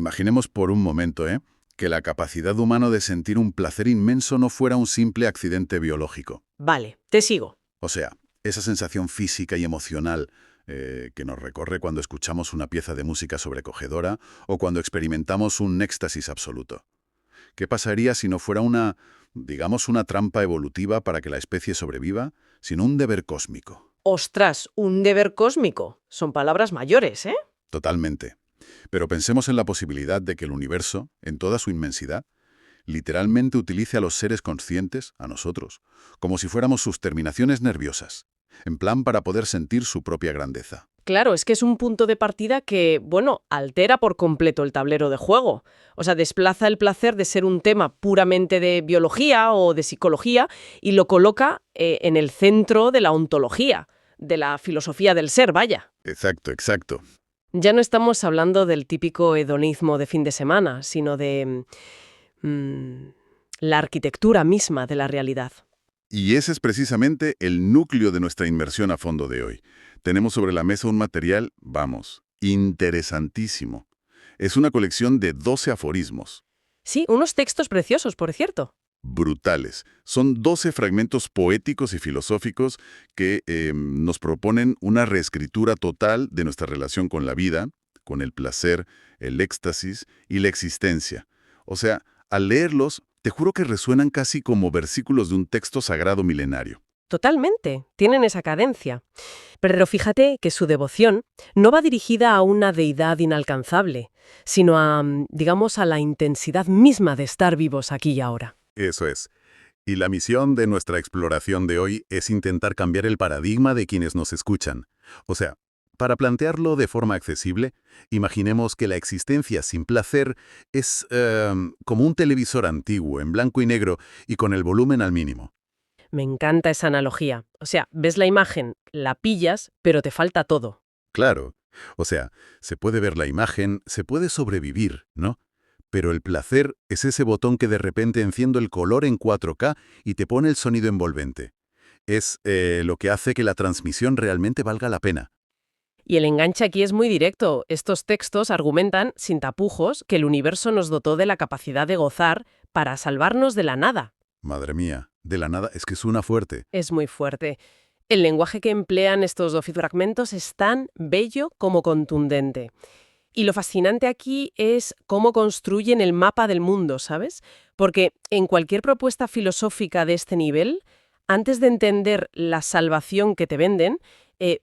Imaginemos por un momento, que la capacidad humana de sentir un placer inmenso no fuera un simple accidente biológico. Vale, te sigo. O sea, esa sensación física y emocional que nos recorre cuando escuchamos una pieza de música sobrecogedora o cuando experimentamos un éxtasis absoluto. ¿Qué pasaría si no fuera digamos, una trampa evolutiva para que la especie sobreviva, sino un deber cósmico? Ostras, un deber cósmico. Son palabras mayores, ¿eh? Totalmente. Pero pensemos en la posibilidad de que el universo, en toda su inmensidad, literalmente utilice a los seres conscientes, a nosotros, como si fuéramos sus terminaciones nerviosas, en plan para poder sentir su propia grandeza. Claro, es que es un punto de partida que, bueno, altera por completo el tablero de juego. O sea, desplaza el placer de ser un tema puramente de biología o de psicología y lo coloca en el centro de la ontología, de la filosofía del ser, vaya. Exacto, exacto. Ya no estamos hablando del típico hedonismo de fin de semana, sino de la arquitectura misma de la realidad. Y ese es precisamente el núcleo de nuestra inmersión a fondo de hoy. Tenemos sobre la mesa un material, vamos, interesantísimo. Es una colección de 12 aforismos. Sí, unos textos preciosos, por cierto. Brutales. Son 12 fragmentos poéticos y filosóficos que nos proponen una reescritura total de nuestra relación con la vida, con el placer, el éxtasis y la existencia. O sea, al leerlos, te juro que resuenan casi como versículos de un texto sagrado milenario. Totalmente, tienen esa cadencia. Pero fíjate que su devoción no va dirigida a una deidad inalcanzable, sino digamos, a la intensidad misma de estar vivos aquí y ahora. Eso es. Y la misión de nuestra exploración de hoy es intentar cambiar el paradigma de quienes nos escuchan. O sea, para plantearlo de forma accesible, imaginemos que la existencia sin placer es como un televisor antiguo, en blanco y negro y con el volumen al mínimo. Me encanta esa analogía. O sea, ves la imagen, la pillas, pero te falta todo. Claro. O sea, se puede ver la imagen, se puede sobrevivir, ¿no? Pero el placer es ese botón que de repente enciende el color en 4K y te pone el sonido envolvente. Es lo que hace que la transmisión realmente valga la pena. Y el enganche aquí es muy directo. Estos textos argumentan, sin tapujos, que el universo nos dotó de la capacidad de gozar para salvarnos de la nada. Madre mía, de la nada es que suena fuerte. Es muy fuerte. El lenguaje que emplean estos 12 fragmentos es tan bello como contundente. Y lo fascinante aquí es cómo construyen el mapa del mundo, ¿sabes? Porque en cualquier propuesta filosófica de este nivel, antes de entender la salvación que te venden,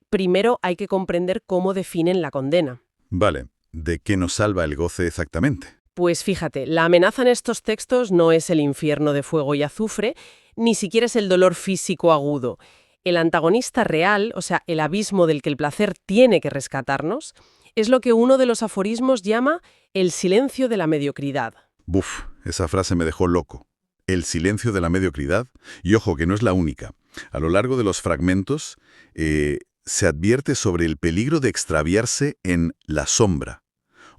primero hay que comprender cómo definen la condena. Vale, ¿de qué nos salva el goce exactamente? Pues fíjate, la amenaza en estos textos no es el infierno de fuego y azufre, ni siquiera es el dolor físico agudo. El antagonista real, o sea, el abismo del que el placer tiene que rescatarnos, es lo que uno de los aforismos llama el silencio de la mediocridad. Buf, esa frase me dejó loco. El silencio de la mediocridad, y ojo que no es la única. A lo largo de los fragmentos se advierte sobre el peligro de extraviarse en la sombra,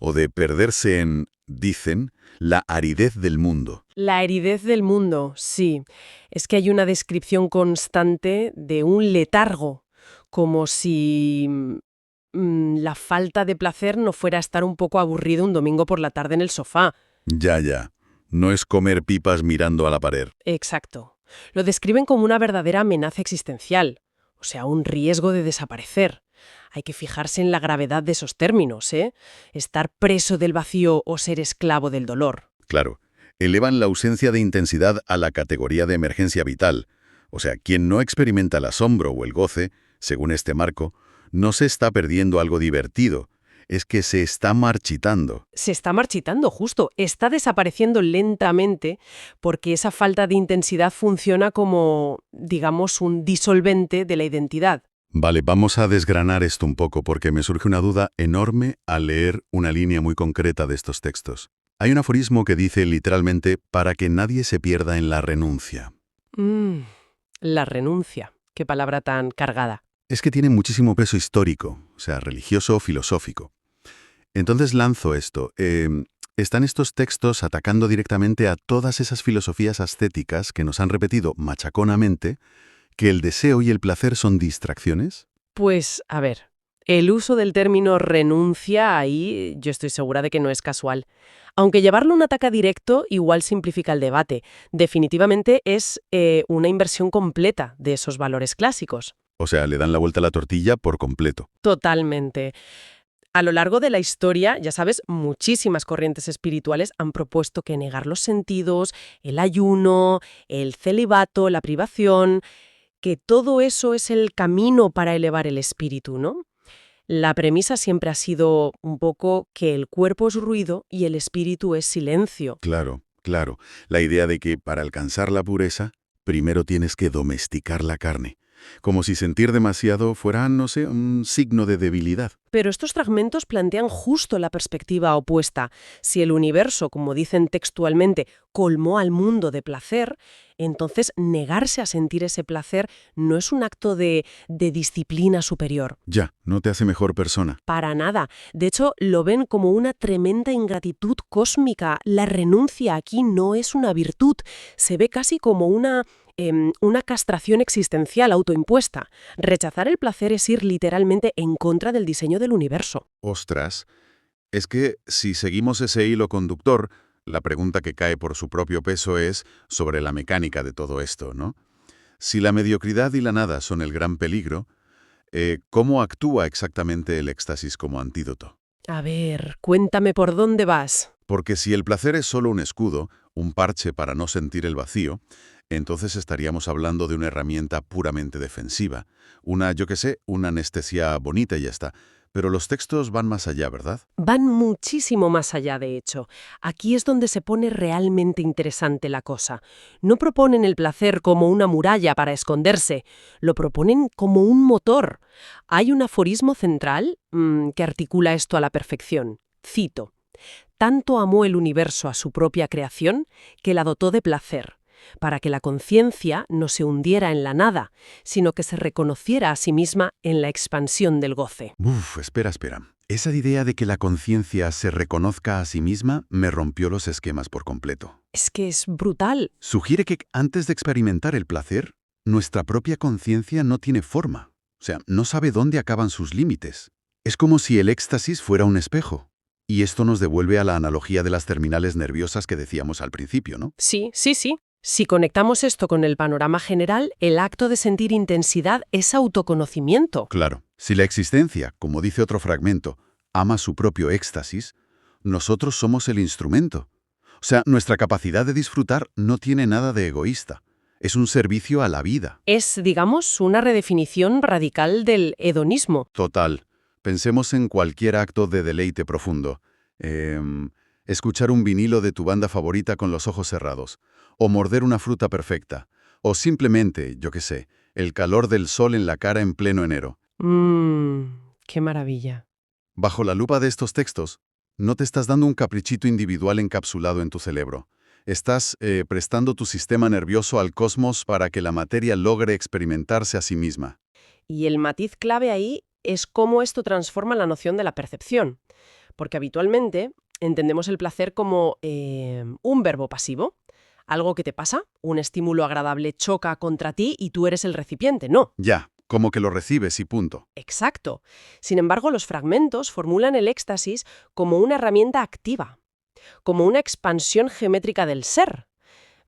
o de perderse en, dicen, la aridez del mundo. La aridez del mundo, sí. Es que hay una descripción constante de un letargo, como si la falta de placer no fuera estar un poco aburrido un domingo por la tarde en el sofá. Ya. No es comer pipas mirando a la pared. Exacto. Lo describen como una verdadera amenaza existencial, o sea, un riesgo de desaparecer. Hay que fijarse en la gravedad de esos términos, ¿eh? Estar preso del vacío o ser esclavo del dolor. Claro, elevan la ausencia de intensidad a la categoría de emergencia vital. O sea, quien no experimenta el asombro o el goce, según este marco, no se está perdiendo algo divertido, es que se está marchitando. Se está marchitando, justo. Está desapareciendo lentamente porque esa falta de intensidad funciona como, digamos, un disolvente de la identidad. Vale, vamos a desgranar esto un poco porque me surge una duda enorme al leer una línea muy concreta de estos textos. Hay un aforismo que dice literalmente para que nadie se pierda en la renuncia. La renuncia. Qué palabra tan cargada. Es que tiene muchísimo peso histórico, o sea, religioso o filosófico. Entonces lanzo esto. Están estos textos atacando directamente a todas esas filosofías ascéticas que nos han repetido machaconamente que el deseo y el placer son distracciones. Pues, a ver, El uso del término renuncia ahí yo estoy segura de que no es casual. Aunque llevarlo a un ataque directo igual simplifica el debate. Definitivamente es una inversión completa de esos valores clásicos. O sea, le dan la vuelta a la tortilla por completo. Totalmente. A lo largo de la historia, ya sabes, muchísimas corrientes espirituales han propuesto que negar los sentidos, el ayuno, el celibato, la privación, que todo eso es el camino para elevar el espíritu, ¿no? La premisa siempre ha sido un poco que el cuerpo es ruido y el espíritu es silencio. Claro, claro. La idea de que para alcanzar la pureza, primero tienes que domesticar la carne. Como si sentir demasiado fuera, no sé, un signo de debilidad. Pero estos fragmentos plantean justo la perspectiva opuesta. Si el universo, como dicen textualmente, colmó al mundo de placer, entonces negarse a sentir ese placer no es un acto de disciplina superior. Ya, no te hace mejor persona. Para nada. De hecho, lo ven como una tremenda ingratitud cósmica. La renuncia aquí no es una virtud. Se ve casi como una castración existencial autoimpuesta. Rechazar el placer es ir literalmente en contra del diseño del universo. Ostras, es que si seguimos ese hilo conductor, la pregunta que cae por su propio peso es sobre la mecánica de todo esto, ¿no? Si la mediocridad y la nada son el gran peligro, ¿cómo actúa exactamente el éxtasis como antídoto? A ver, cuéntame por dónde vas. Porque si el placer es solo un escudo, un parche para no sentir el vacío, entonces estaríamos hablando de una herramienta puramente defensiva. Yo qué sé, una anestesia bonita y ya está. Pero los textos van más allá, ¿verdad? Van muchísimo más allá, de hecho. Aquí es donde se pone realmente interesante la cosa. No proponen el placer como una muralla para esconderse, lo proponen como un motor. Hay un aforismo central que articula esto a la perfección. Cito: «Tanto amó el universo a su propia creación que la dotó de placer, para que la conciencia no se hundiera en la nada, sino que se reconociera a sí misma en la expansión del goce». Espera. Esa idea de que la conciencia se reconozca a sí misma me rompió los esquemas por completo. Es que es brutal. Sugiere que antes de experimentar el placer, nuestra propia conciencia no tiene forma. O sea, no sabe dónde acaban sus límites. Es como si el éxtasis fuera un espejo. Y esto nos devuelve a la analogía de las terminales nerviosas que decíamos al principio, ¿no? Sí. Si conectamos esto con el panorama general, el acto de sentir intensidad es autoconocimiento. Claro, si la existencia, como dice otro fragmento, ama su propio éxtasis, nosotros somos el instrumento. O sea, nuestra capacidad de disfrutar no tiene nada de egoísta. Es un servicio a la vida. Es, digamos, una redefinición radical del hedonismo. Total. Pensemos en cualquier acto de deleite profundo. Escuchar un vinilo de tu banda favorita con los ojos cerrados. O morder una fruta perfecta. O simplemente, yo qué sé, el calor del sol en la cara en pleno enero. Qué maravilla. Bajo la lupa de estos textos, no te estás dando un caprichito individual encapsulado en tu cerebro. Estás prestando tu sistema nervioso al cosmos para que la materia logre experimentarse a sí misma. Y el matiz clave ahí es cómo esto transforma la noción de la percepción. Porque habitualmente entendemos el placer como un verbo pasivo. Algo que te pasa, un estímulo agradable choca contra ti y tú eres el recipiente. No. Ya, como que lo recibes y punto. Exacto. Sin embargo, los fragmentos formulan el éxtasis como una herramienta activa, como una expansión geométrica del ser.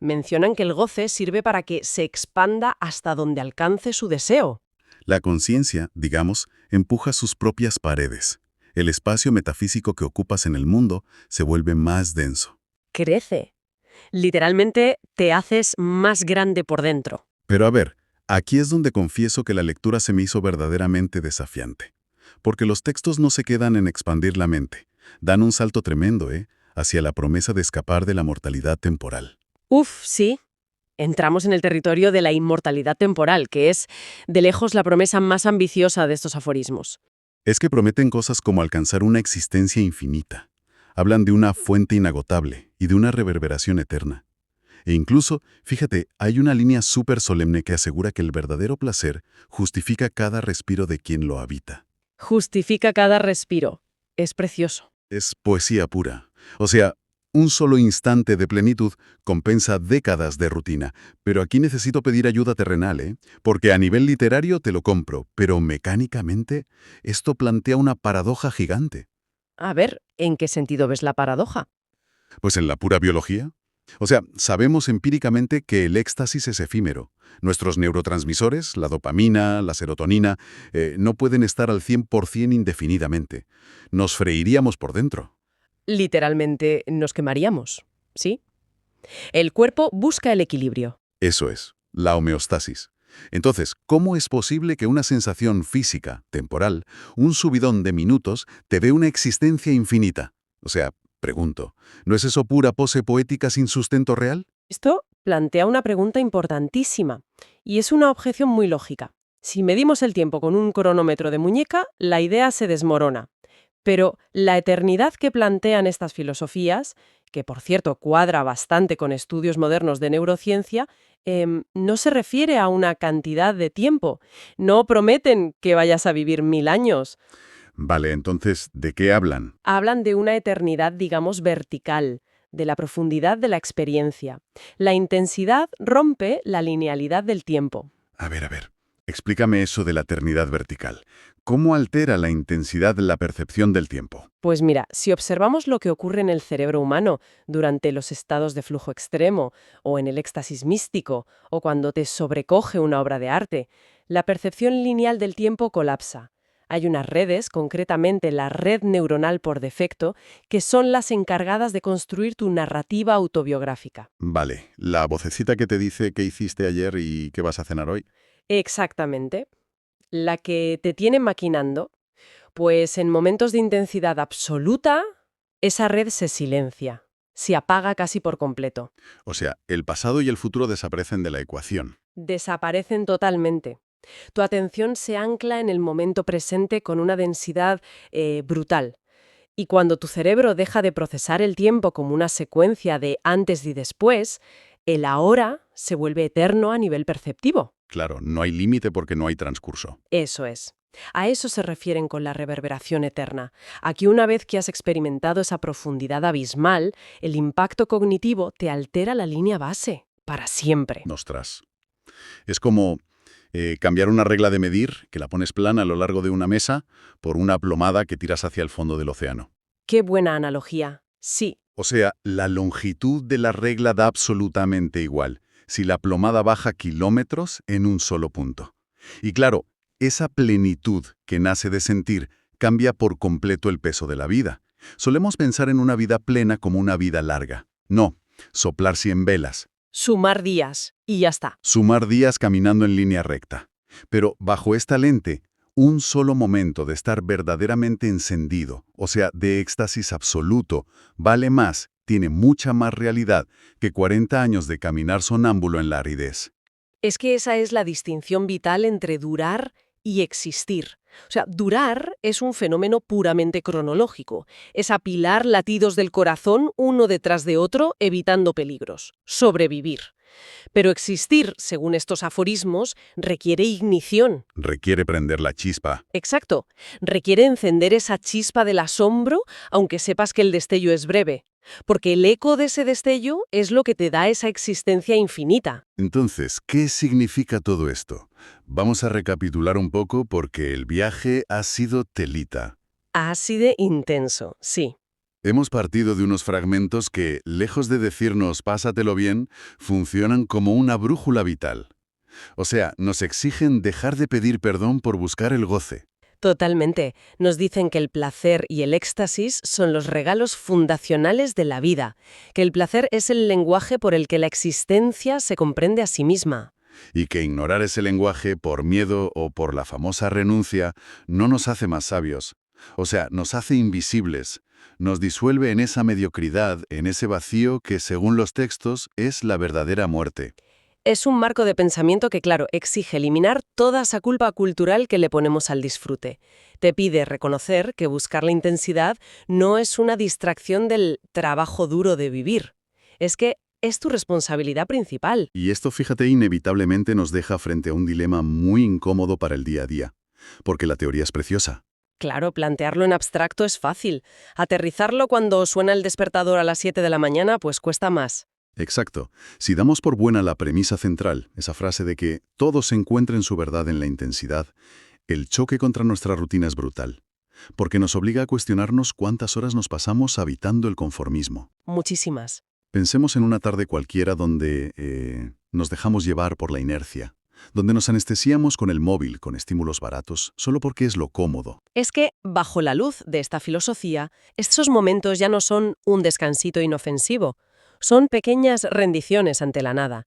Mencionan que el goce sirve para que se expanda hasta donde alcance su deseo. La conciencia, digamos, empuja sus propias paredes. El espacio metafísico que ocupas en el mundo se vuelve más denso. Crece. Literalmente te haces más grande por dentro. Pero a ver, aquí es donde confieso que la lectura se me hizo verdaderamente desafiante. Porque los textos no se quedan en expandir la mente. Dan un salto tremendo, hacia la promesa de escapar de la mortalidad temporal. Sí. Entramos en el territorio de la inmortalidad temporal, que es, de lejos, la promesa más ambiciosa de estos aforismos. Es que prometen cosas como alcanzar una existencia infinita. Hablan de una fuente inagotable y de una reverberación eterna. E incluso, fíjate, hay una línea súper solemne que asegura que el verdadero placer justifica cada respiro de quien lo habita. Justifica cada respiro. Es precioso. Es poesía pura. O sea, Un solo instante de plenitud compensa décadas de rutina. Pero aquí necesito pedir ayuda terrenal, ¿eh? Porque a nivel literario te lo compro, pero mecánicamente esto plantea una paradoja gigante. A ver, ¿en qué sentido ves la paradoja? Pues en la pura biología. O sea, sabemos empíricamente que el éxtasis es efímero. Nuestros neurotransmisores, la dopamina, la serotonina, no pueden estar al 100% indefinidamente. Nos freiríamos por dentro. Literalmente nos quemaríamos, ¿sí? El cuerpo busca el equilibrio. Eso es, la homeostasis. Entonces, ¿cómo es posible que una sensación física, temporal, un subidón de minutos, te dé una existencia infinita? O sea, pregunto, ¿no es eso pura pose poética sin sustento real? Esto plantea una pregunta importantísima y es una objeción muy lógica. Si medimos el tiempo con un cronómetro de muñeca, la idea se desmorona. Pero la eternidad que plantean estas filosofías, que por cierto cuadra bastante con estudios modernos de neurociencia, no se refiere a una cantidad de tiempo. No prometen que vayas a vivir 1000 años. Vale, entonces, ¿de qué hablan? Hablan de una eternidad, digamos, vertical, de la profundidad de la experiencia. La intensidad rompe la linealidad del tiempo. A ver, explícame eso de la eternidad vertical. ¿Cómo altera la intensidad la percepción del tiempo? Pues mira, si observamos lo que ocurre en el cerebro humano durante los estados de flujo extremo, o en el éxtasis místico, o cuando te sobrecoge una obra de arte, la percepción lineal del tiempo colapsa. Hay unas redes, concretamente la red neuronal por defecto, que son las encargadas de construir tu narrativa autobiográfica. Vale, la vocecita que te dice qué hiciste ayer y qué vas a cenar hoy. Exactamente. La que te tiene maquinando, pues en momentos de intensidad absoluta, esa red se silencia, se apaga casi por completo. O sea, el pasado y el futuro desaparecen de la ecuación. Desaparecen totalmente. Tu atención se ancla en el momento presente con una densidad brutal. Y cuando tu cerebro deja de procesar el tiempo como una secuencia de antes y después, el ahora se vuelve eterno a nivel perceptivo. Claro, no hay límite porque no hay transcurso. Eso es. A eso se refieren con la reverberación eterna. Aquí, una vez que has experimentado esa profundidad abismal, el impacto cognitivo te altera la línea base, para siempre. Ostras. Es como cambiar una regla de medir, que la pones plana a lo largo de una mesa, por una plomada que tiras hacia el fondo del océano. Qué buena analogía. Sí, O sea, la longitud de la regla da absolutamente igual, si la plomada baja kilómetros en un solo punto. Y claro, esa plenitud que nace de sentir cambia por completo el peso de la vida. Solemos pensar en una vida plena como una vida larga. No, soplar 100 velas, sumar días y ya está. sumar días caminando en línea recta. Pero bajo esta lente, un solo momento de estar verdaderamente encendido, o sea, de éxtasis absoluto, vale más, tiene mucha más realidad que 40 años de caminar sonámbulo en la aridez. Es que esa es la distinción vital entre durar y existir. O sea, durar es un fenómeno puramente cronológico. Es apilar latidos del corazón uno detrás de otro, evitando peligros. Sobrevivir. Pero existir, según estos aforismos, requiere ignición. Requiere prender la chispa. Exacto. Requiere encender esa chispa del asombro, aunque sepas que el destello es breve. Porque el eco de ese destello es lo que te da esa existencia infinita. Entonces, ¿qué significa todo esto? Vamos a recapitular un poco porque el viaje ha sido telita. Así de intenso, sí. Hemos partido de unos fragmentos que, lejos de decirnos pásatelo bien, funcionan como una brújula vital. O sea, nos exigen dejar de pedir perdón por buscar el goce. Totalmente. Nos dicen que el placer y el éxtasis son los regalos fundacionales de la vida, que el placer es el lenguaje por el que la existencia se comprende a sí misma. Y que ignorar ese lenguaje por miedo o por la famosa renuncia no nos hace más sabios. O sea, nos hace invisibles. Nos disuelve en esa mediocridad, en ese vacío que, según los textos, es la verdadera muerte. Es un marco de pensamiento que, claro, exige eliminar toda esa culpa cultural que le ponemos al disfrute. Te pide reconocer que buscar la intensidad no es una distracción del trabajo duro de vivir. Es que es tu responsabilidad principal. Y esto, fíjate, inevitablemente nos deja frente a un dilema muy incómodo para el día a día. Porque la teoría es preciosa. Claro, plantearlo en abstracto es fácil. Aterrizarlo cuando suena el despertador a las 7 de la mañana, pues cuesta más. Exacto. Si damos por buena la premisa central, esa frase de que todos encuentren su verdad en la intensidad, el choque contra nuestra rutina es brutal, porque nos obliga a cuestionarnos cuántas horas nos pasamos habitando el conformismo. Muchísimas. Pensemos en una tarde cualquiera donde nos dejamos llevar por la inercia, donde nos anestesiamos con el móvil, con estímulos baratos, solo porque es lo cómodo. Es que, bajo la luz de esta filosofía, estos momentos ya no son un descansito inofensivo, son pequeñas rendiciones ante la nada.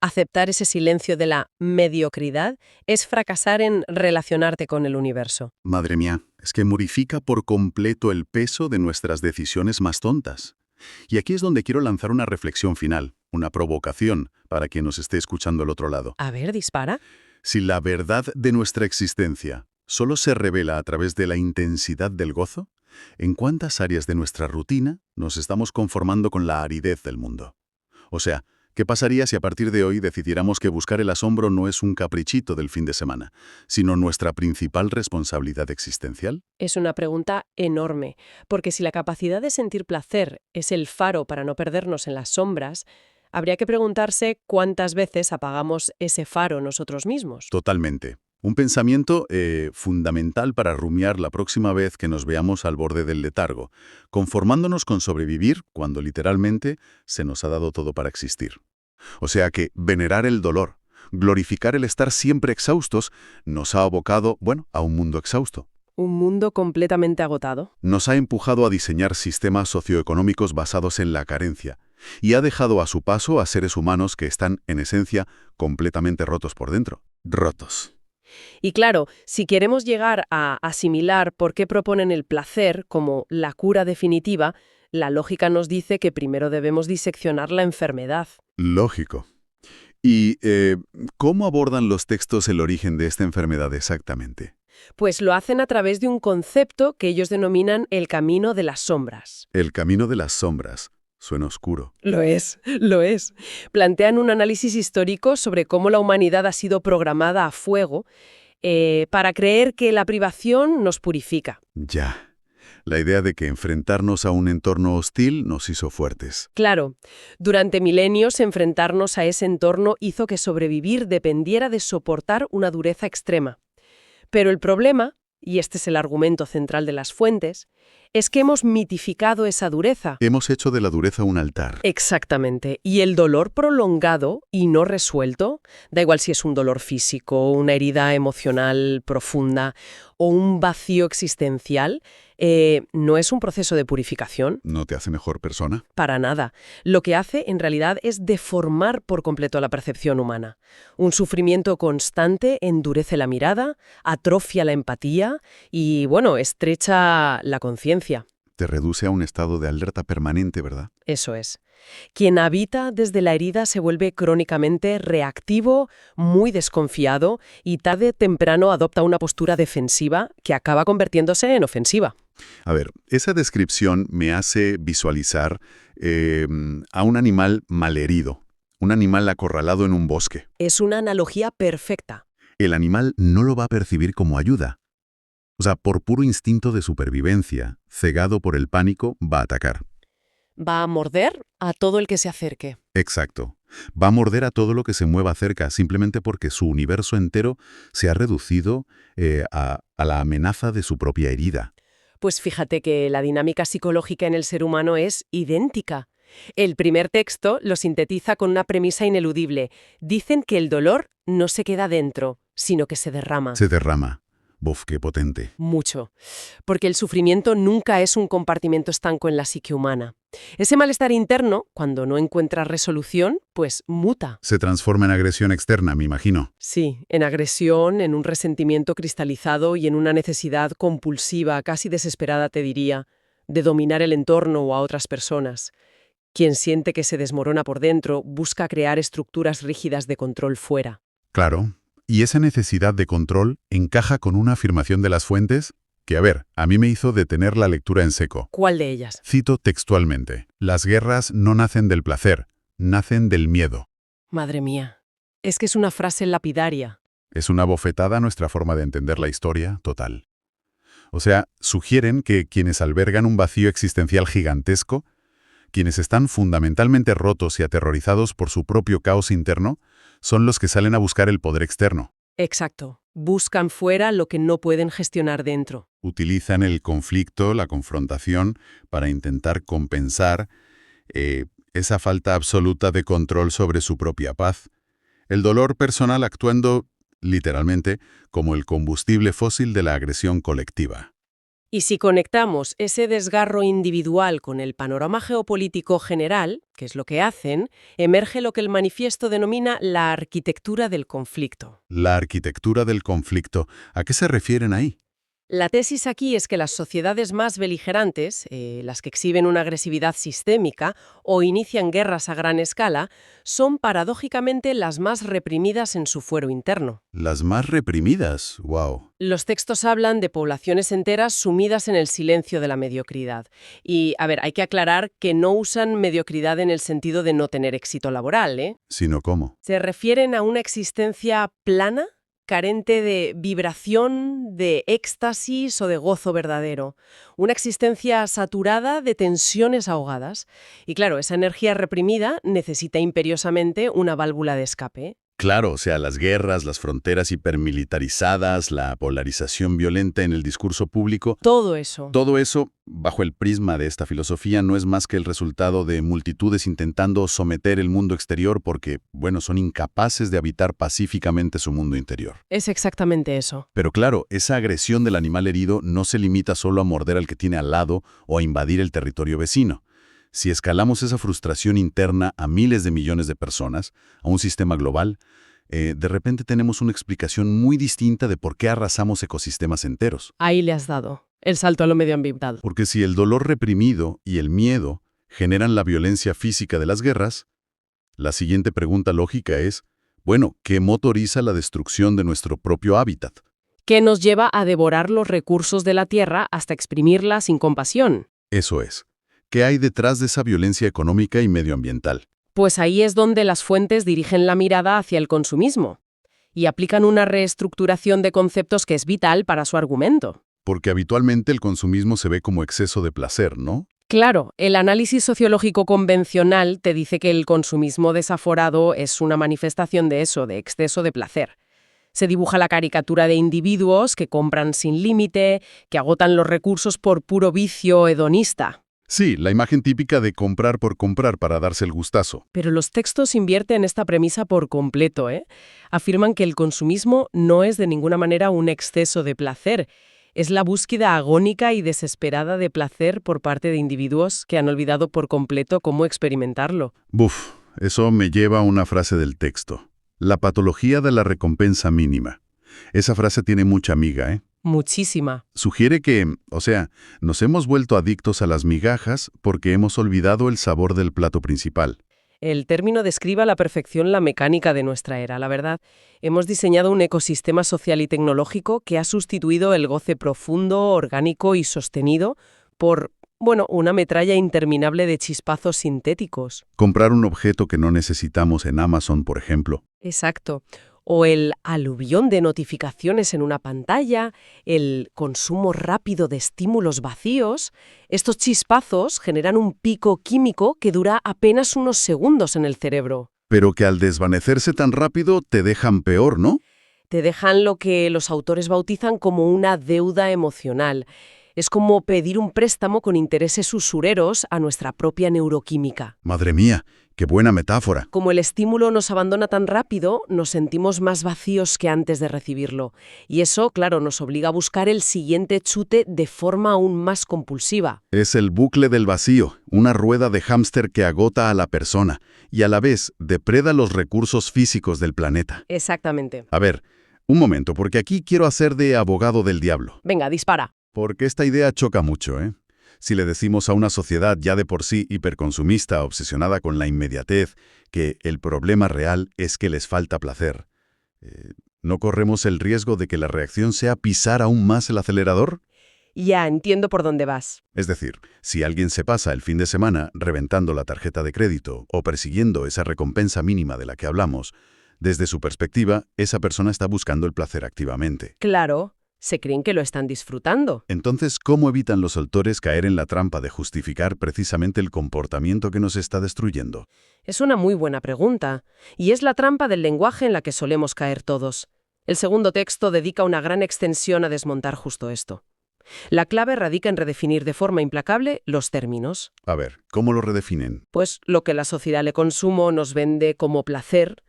Aceptar ese silencio de la mediocridad es fracasar en relacionarte con el universo. Madre mía, es que modifica por completo el peso de nuestras decisiones más tontas. Y aquí es donde quiero lanzar una reflexión final, una provocación para quien nos esté escuchando al otro lado. A ver, dispara. Si la verdad de nuestra existencia solo se revela a través de la intensidad del gozo, ¿en cuántas áreas de nuestra rutina nos estamos conformando con la aridez del mundo? O sea, ¿qué pasaría si a partir de hoy decidiéramos que buscar el asombro no es un caprichito del fin de semana, sino nuestra principal responsabilidad existencial? Es una pregunta enorme, porque si la capacidad de sentir placer es el faro para no perdernos en las sombras, habría que preguntarse cuántas veces apagamos ese faro nosotros mismos. Totalmente. Un pensamiento fundamental para rumiar la próxima vez que nos veamos al borde del letargo, conformándonos con sobrevivir cuando literalmente se nos ha dado todo para existir. O sea que venerar el dolor, glorificar el estar siempre exhaustos, nos ha abocado, a un mundo exhausto. Un mundo completamente agotado. Nos ha empujado a diseñar sistemas socioeconómicos basados en la carencia y ha dejado a su paso a seres humanos que están, en esencia, completamente rotos por dentro. Rotos. Y claro, si queremos llegar a asimilar por qué proponen el placer como la cura definitiva, la lógica nos dice que primero debemos diseccionar la enfermedad. Lógico. ¿Y cómo abordan los textos el origen de esta enfermedad exactamente? Pues lo hacen a través de un concepto que ellos denominan el camino de las sombras. El camino de las sombras. Suena oscuro. Lo es, lo es. Plantean un análisis histórico sobre cómo la humanidad ha sido programada a fuego para creer que la privación nos purifica. Ya. La idea de que enfrentarnos a un entorno hostil nos hizo fuertes. Claro, durante milenios enfrentarnos a ese entorno hizo que sobrevivir dependiera de soportar una dureza extrema. Pero el problema, y este es el argumento central de las fuentes, es que hemos mitificado esa dureza. Hemos hecho de la dureza un altar. Exactamente. Y el dolor prolongado y no resuelto, da igual si es un dolor físico, una herida emocional profunda o un vacío existencial, no es un proceso de purificación. ¿No te hace mejor persona? Para nada. Lo que hace, en realidad, es deformar por completo la percepción humana. Un sufrimiento constante endurece la mirada, atrofia la empatía y, estrecha la conciencia. Te reduce a un estado de alerta permanente, ¿verdad? Eso es. Quien habita desde la herida se vuelve crónicamente reactivo, muy desconfiado y tarde o temprano adopta una postura defensiva que acaba convirtiéndose en ofensiva. A ver, esa descripción me hace visualizar a un animal malherido, un animal acorralado en un bosque. Es una analogía perfecta. El animal no lo va a percibir como ayuda. O sea, por puro instinto de supervivencia, cegado por el pánico, va a atacar. Va a morder a todo el que se acerque. Exacto. Va a morder a todo lo que se mueva cerca, simplemente porque su universo entero se ha reducido a la amenaza de su propia herida. Pues fíjate que la dinámica psicológica en el ser humano es idéntica. El primer texto lo sintetiza con una premisa ineludible. Dicen que el dolor no se queda dentro, sino que se derrama. Se derrama. Buf, qué potente. Mucho. Porque el sufrimiento nunca es un compartimento estanco en la psique humana. Ese malestar interno, cuando no encuentra resolución, pues muta. Se transforma en agresión externa, me imagino. Sí, en agresión, en un resentimiento cristalizado y en una necesidad compulsiva, casi desesperada, te diría, de dominar el entorno o a otras personas. Quien siente que se desmorona por dentro busca crear estructuras rígidas de control fuera. Claro. Y esa necesidad de control encaja con una afirmación de las fuentes que, a mí me hizo detener la lectura en seco. ¿Cuál de ellas? Cito textualmente: las guerras no nacen del placer, nacen del miedo. Madre mía, es que es una frase lapidaria. Es una bofetada a nuestra forma de entender la historia total. O sea, sugieren que quienes albergan un vacío existencial gigantesco, quienes están fundamentalmente rotos y aterrorizados por su propio caos interno, son los que salen a buscar el poder externo. Exacto. Buscan fuera lo que no pueden gestionar dentro. Utilizan el conflicto, la confrontación, para intentar compensar esa falta absoluta de control sobre su propia paz. El dolor personal actuando, literalmente, como el combustible fósil de la agresión colectiva. Y si conectamos ese desgarro individual con el panorama geopolítico general, que es lo que hacen, emerge lo que el manifiesto denomina la arquitectura del conflicto. La arquitectura del conflicto, ¿a qué se refieren ahí? La tesis aquí es que las sociedades más beligerantes, las que exhiben una agresividad sistémica o inician guerras a gran escala, son paradójicamente las más reprimidas en su fuero interno. Las más reprimidas, wow. Los textos hablan de poblaciones enteras sumidas en el silencio de la mediocridad. Y, a ver, hay que aclarar que no usan mediocridad en el sentido de no tener éxito laboral, ¿eh? ¿Sino cómo? Se refieren a una existencia plana, carente de vibración, de éxtasis o de gozo verdadero. Una existencia saturada de tensiones ahogadas. Y claro, esa energía reprimida necesita imperiosamente una válvula de escape. Claro, o sea, las guerras, las fronteras hipermilitarizadas, la polarización violenta en el discurso público, Todo eso. todo eso, bajo el prisma de esta filosofía, no es más que el resultado de multitudes intentando someter el mundo exterior porque, bueno, son incapaces de habitar pacíficamente su mundo interior. Es exactamente eso. Pero claro, esa agresión del animal herido no se limita solo a morder al que tiene al lado o a invadir el territorio vecino. Si escalamos esa frustración interna a miles de millones de personas, a un sistema global, de repente tenemos una explicación muy distinta de por qué arrasamos ecosistemas enteros. Ahí le has dado el salto a lo medioambiental. Porque si el dolor reprimido y el miedo generan la violencia física de las guerras, la siguiente pregunta lógica es, bueno, ¿qué motoriza la destrucción de nuestro propio hábitat? Que nos lleva a devorar los recursos de la tierra hasta exprimirla sin compasión. Eso es. ¿Qué hay detrás de esa violencia económica y medioambiental? Pues ahí es donde las fuentes dirigen la mirada hacia el consumismo y aplican una reestructuración de conceptos que es vital para su argumento. Porque habitualmente el consumismo se ve como exceso de placer, ¿no? Claro, el análisis sociológico convencional te dice que el consumismo desaforado es una manifestación de eso, de exceso de placer. Se dibuja la caricatura de individuos que compran sin límite, que agotan los recursos por puro vicio hedonista. Sí, la imagen típica de comprar por comprar para darse el gustazo. Pero los textos invierten esta premisa por completo, ¿eh? Afirman que el consumismo no es de ninguna manera un exceso de placer. Es la búsqueda agónica y desesperada de placer por parte de individuos que han olvidado por completo cómo experimentarlo. Buf, eso me lleva a una frase del texto. La patología de la recompensa mínima. Esa frase tiene mucha miga, ¿eh? Muchísima. Sugiere que, o sea, nos hemos vuelto adictos a las migajas porque hemos olvidado el sabor del plato principal. El término describe a la perfección la mecánica de nuestra era, la verdad. Hemos diseñado un ecosistema social y tecnológico que ha sustituido el goce profundo, orgánico y sostenido por, bueno, una metralla interminable de chispazos sintéticos. Comprar un objeto que no necesitamos en Amazon, por ejemplo. Exacto. O el aluvión de notificaciones en una pantalla, el consumo rápido de estímulos vacíos. Estos chispazos generan un pico químico que dura apenas unos segundos en el cerebro. Pero que al desvanecerse tan rápido te dejan peor, ¿no? Te dejan lo que los autores bautizan como una deuda emocional. Es como pedir un préstamo con intereses usureros a nuestra propia neuroquímica. Madre mía, qué buena metáfora. Como el estímulo nos abandona tan rápido, nos sentimos más vacíos que antes de recibirlo. Y eso, claro, nos obliga a buscar el siguiente chute de forma aún más compulsiva. Es el bucle del vacío, una rueda de hámster que agota a la persona y a la vez depreda los recursos físicos del planeta. Exactamente. A ver, un momento, porque aquí quiero hacer de abogado del diablo. Venga, dispara. Porque esta idea choca mucho, ¿eh? Si le decimos a una sociedad ya de por sí hiperconsumista, obsesionada con la inmediatez, que el problema real es que les falta placer, ¿no corremos el riesgo de que la reacción sea pisar aún más el acelerador? Ya entiendo por dónde vas. Es decir, si alguien se pasa el fin de semana reventando la tarjeta de crédito o persiguiendo esa recompensa mínima de la que hablamos, desde su perspectiva, esa persona está buscando el placer activamente. Claro. se creen que lo están disfrutando. Entonces, ¿cómo evitan los autores caer en la trampa de justificar precisamente el comportamiento que nos está destruyendo? Es una muy buena pregunta, y es la trampa del lenguaje en la que solemos caer todos. El segundo texto dedica una gran extensión a desmontar justo esto. La clave radica en redefinir de forma implacable los términos. A ver, ¿cómo lo redefinen? Pues lo que la sociedad de consumo nos vende como placer,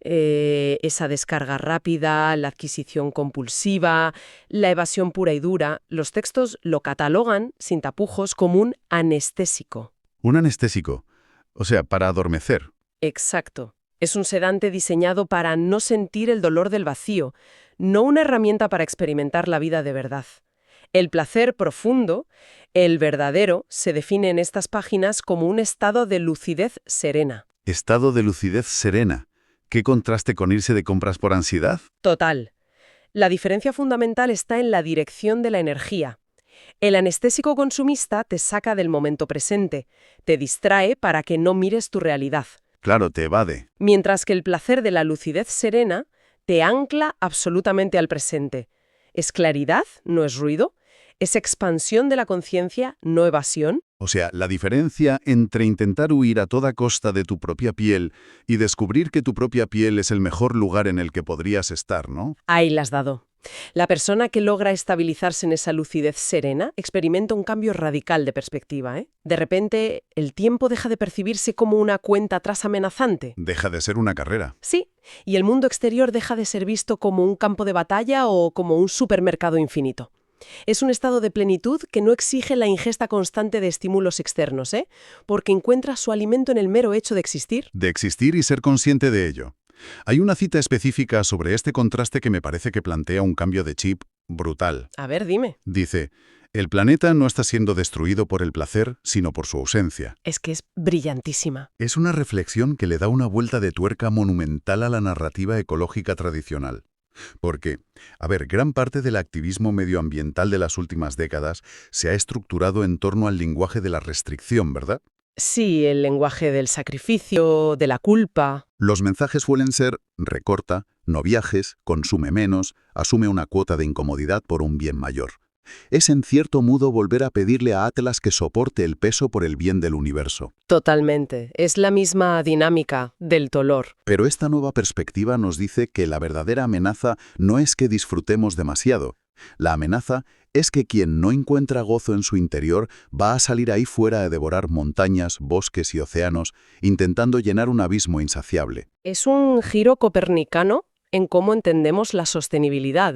esa descarga rápida, la adquisición compulsiva, la evasión pura y dura, los textos lo catalogan, sin tapujos, como un anestésico. Un anestésico, o sea, para adormecer. Exacto. Es un sedante diseñado para no sentir el dolor del vacío, no una herramienta para experimentar la vida de verdad. El placer profundo, el verdadero, se define en estas páginas como un estado de lucidez serena. Estado de lucidez serena. ¿Qué contraste con irse de compras por ansiedad? Total. La diferencia fundamental está en la dirección de la energía. El anestésico consumista te saca del momento presente, te distrae para que no mires tu realidad. Claro, te evade. Mientras que el placer de la lucidez serena te ancla absolutamente al presente. Es claridad, no es ruido. Es expansión de la conciencia, no evasión. O sea, la diferencia entre intentar huir a toda costa de tu propia piel y descubrir que tu propia piel es el mejor lugar en el que podrías estar, ¿no? Ahí la has dado. La persona que logra estabilizarse en esa lucidez serena experimenta un cambio radical de perspectiva, ¿eh? De repente, el tiempo deja de percibirse como una cuenta atrás amenazante. Deja de ser una carrera. Sí, y el mundo exterior deja de ser visto como un campo de batalla o como un supermercado infinito. Es un estado de plenitud que no exige la ingesta constante de estímulos externos, porque encuentra su alimento en el mero hecho de existir. De existir y ser consciente de ello. Hay una cita específica sobre este contraste que me parece que plantea un cambio de chip brutal. A ver, dime. Dice, el planeta no está siendo destruido por el placer, sino por su ausencia. Es que es brillantísima. Es una reflexión que le da una vuelta de tuerca monumental a la narrativa ecológica tradicional. Porque, a ver, gran parte del activismo medioambiental de las últimas décadas se ha estructurado en torno al lenguaje de la restricción, ¿verdad? Sí, el lenguaje del sacrificio, de la culpa. Los mensajes suelen ser recorta, no viajes, consume menos, asume una cuota de incomodidad por un bien mayor. Es en cierto modo volver a pedirle a Atlas que soporte el peso por el bien del universo. Totalmente. Es la misma dinámica del dolor. Pero esta nueva perspectiva nos dice que la verdadera amenaza no es que disfrutemos demasiado. La amenaza es que quien no encuentra gozo en su interior va a salir ahí fuera a devorar montañas, bosques y océanos, intentando llenar un abismo insaciable. Es un giro copernicano en cómo entendemos la sostenibilidad,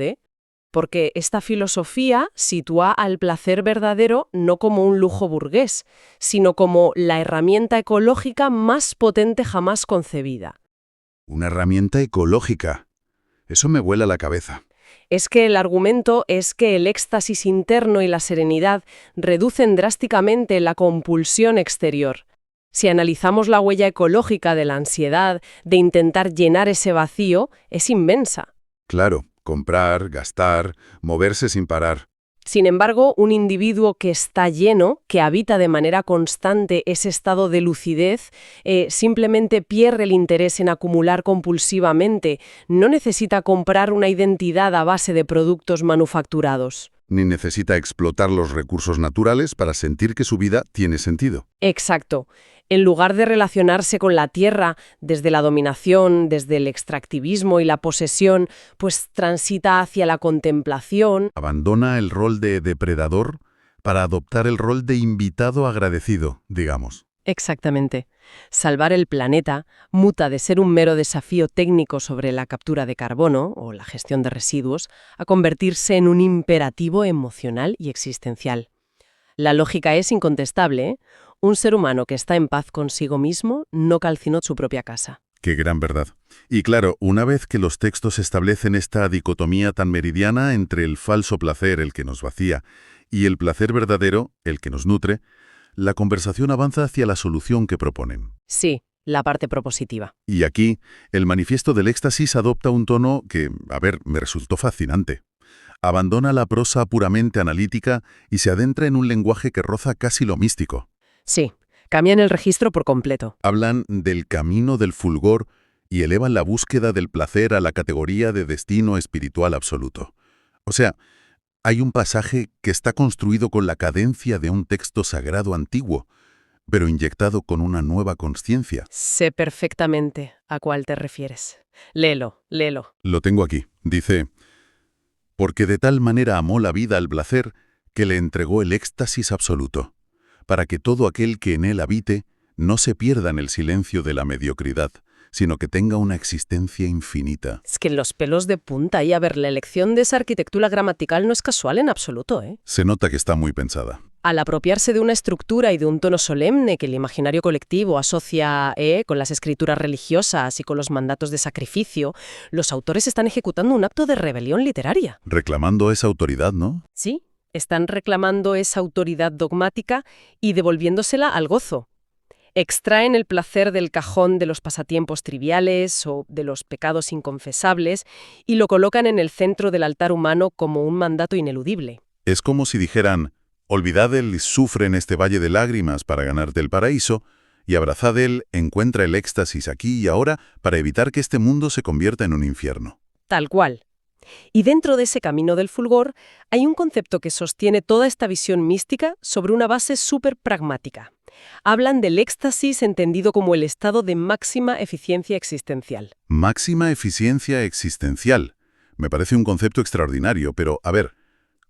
Porque esta filosofía sitúa al placer verdadero no como un lujo burgués, sino como la herramienta ecológica más potente jamás concebida. Una herramienta ecológica. Eso me vuela la cabeza. Es que el argumento es que el éxtasis interno y la serenidad reducen drásticamente la compulsión exterior. Si analizamos la huella ecológica de la ansiedad, de intentar llenar ese vacío, es inmensa. Claro, comprar, gastar, moverse sin parar. Sin embargo, un individuo que está lleno, que habita de manera constante ese estado de lucidez, simplemente pierde el interés en acumular compulsivamente. No necesita comprar una identidad a base de productos manufacturados. Ni necesita explotar los recursos naturales para sentir que su vida tiene sentido. Exacto. En lugar de relacionarse con la tierra desde la dominación, desde el extractivismo y la posesión, pues transita hacia la contemplación. Abandona el rol de depredador para adoptar el rol de invitado agradecido, digamos. Exactamente. Salvar el planeta muta de ser un mero desafío técnico sobre la captura de carbono o la gestión de residuos a convertirse en un imperativo emocional y existencial. La lógica es incontestable, Un ser humano que está en paz consigo mismo no calcinó su propia casa. Qué gran verdad. Y claro, una vez que los textos establecen esta dicotomía tan meridiana entre el falso placer, el que nos vacía, y el placer verdadero, el que nos nutre, la conversación avanza hacia la solución que proponen. Sí, la parte propositiva. Y aquí, el manifiesto del éxtasis adopta un tono que, me resultó fascinante. Abandona la prosa puramente analítica y se adentra en un lenguaje que roza casi lo místico. Sí, cambian el registro por completo. Hablan del camino del fulgor y elevan la búsqueda del placer a la categoría de destino espiritual absoluto. O sea, hay un pasaje que está construido con la cadencia de un texto sagrado antiguo, pero inyectado con una nueva consciencia. Sé perfectamente a cuál te refieres. Léelo, léelo. Lo tengo aquí. Dice, porque de tal manera amó la vida al placer que le entregó el éxtasis absoluto, para que todo aquel que en él habite no se pierda en el silencio de la mediocridad, sino que tenga una existencia infinita. Es que los pelos de punta y a ver, la elección de esa arquitectura gramatical no es casual en absoluto, ¿eh? Se nota que está muy pensada. Al apropiarse de una estructura y de un tono solemne que el imaginario colectivo asocia con las escrituras religiosas y con los mandatos de sacrificio, los autores están ejecutando un acto de rebelión literaria. Reclamando esa autoridad, ¿no? Sí, están reclamando esa autoridad dogmática y devolviéndosela al gozo. Extraen el placer del cajón de los pasatiempos triviales o de los pecados inconfesables y lo colocan en el centro del altar humano como un mandato ineludible. Es como si dijeran, olvidad el sufre en este valle de lágrimas para ganarte el paraíso, y abrazad él, encuentra el éxtasis aquí y ahora para evitar que este mundo se convierta en un infierno. Tal cual. Y dentro de ese camino del fulgor hay un concepto que sostiene toda esta visión mística sobre una base súper pragmática. Hablan del éxtasis entendido como el estado de máxima eficiencia existencial. Máxima eficiencia existencial. Me parece un concepto extraordinario, pero, a ver,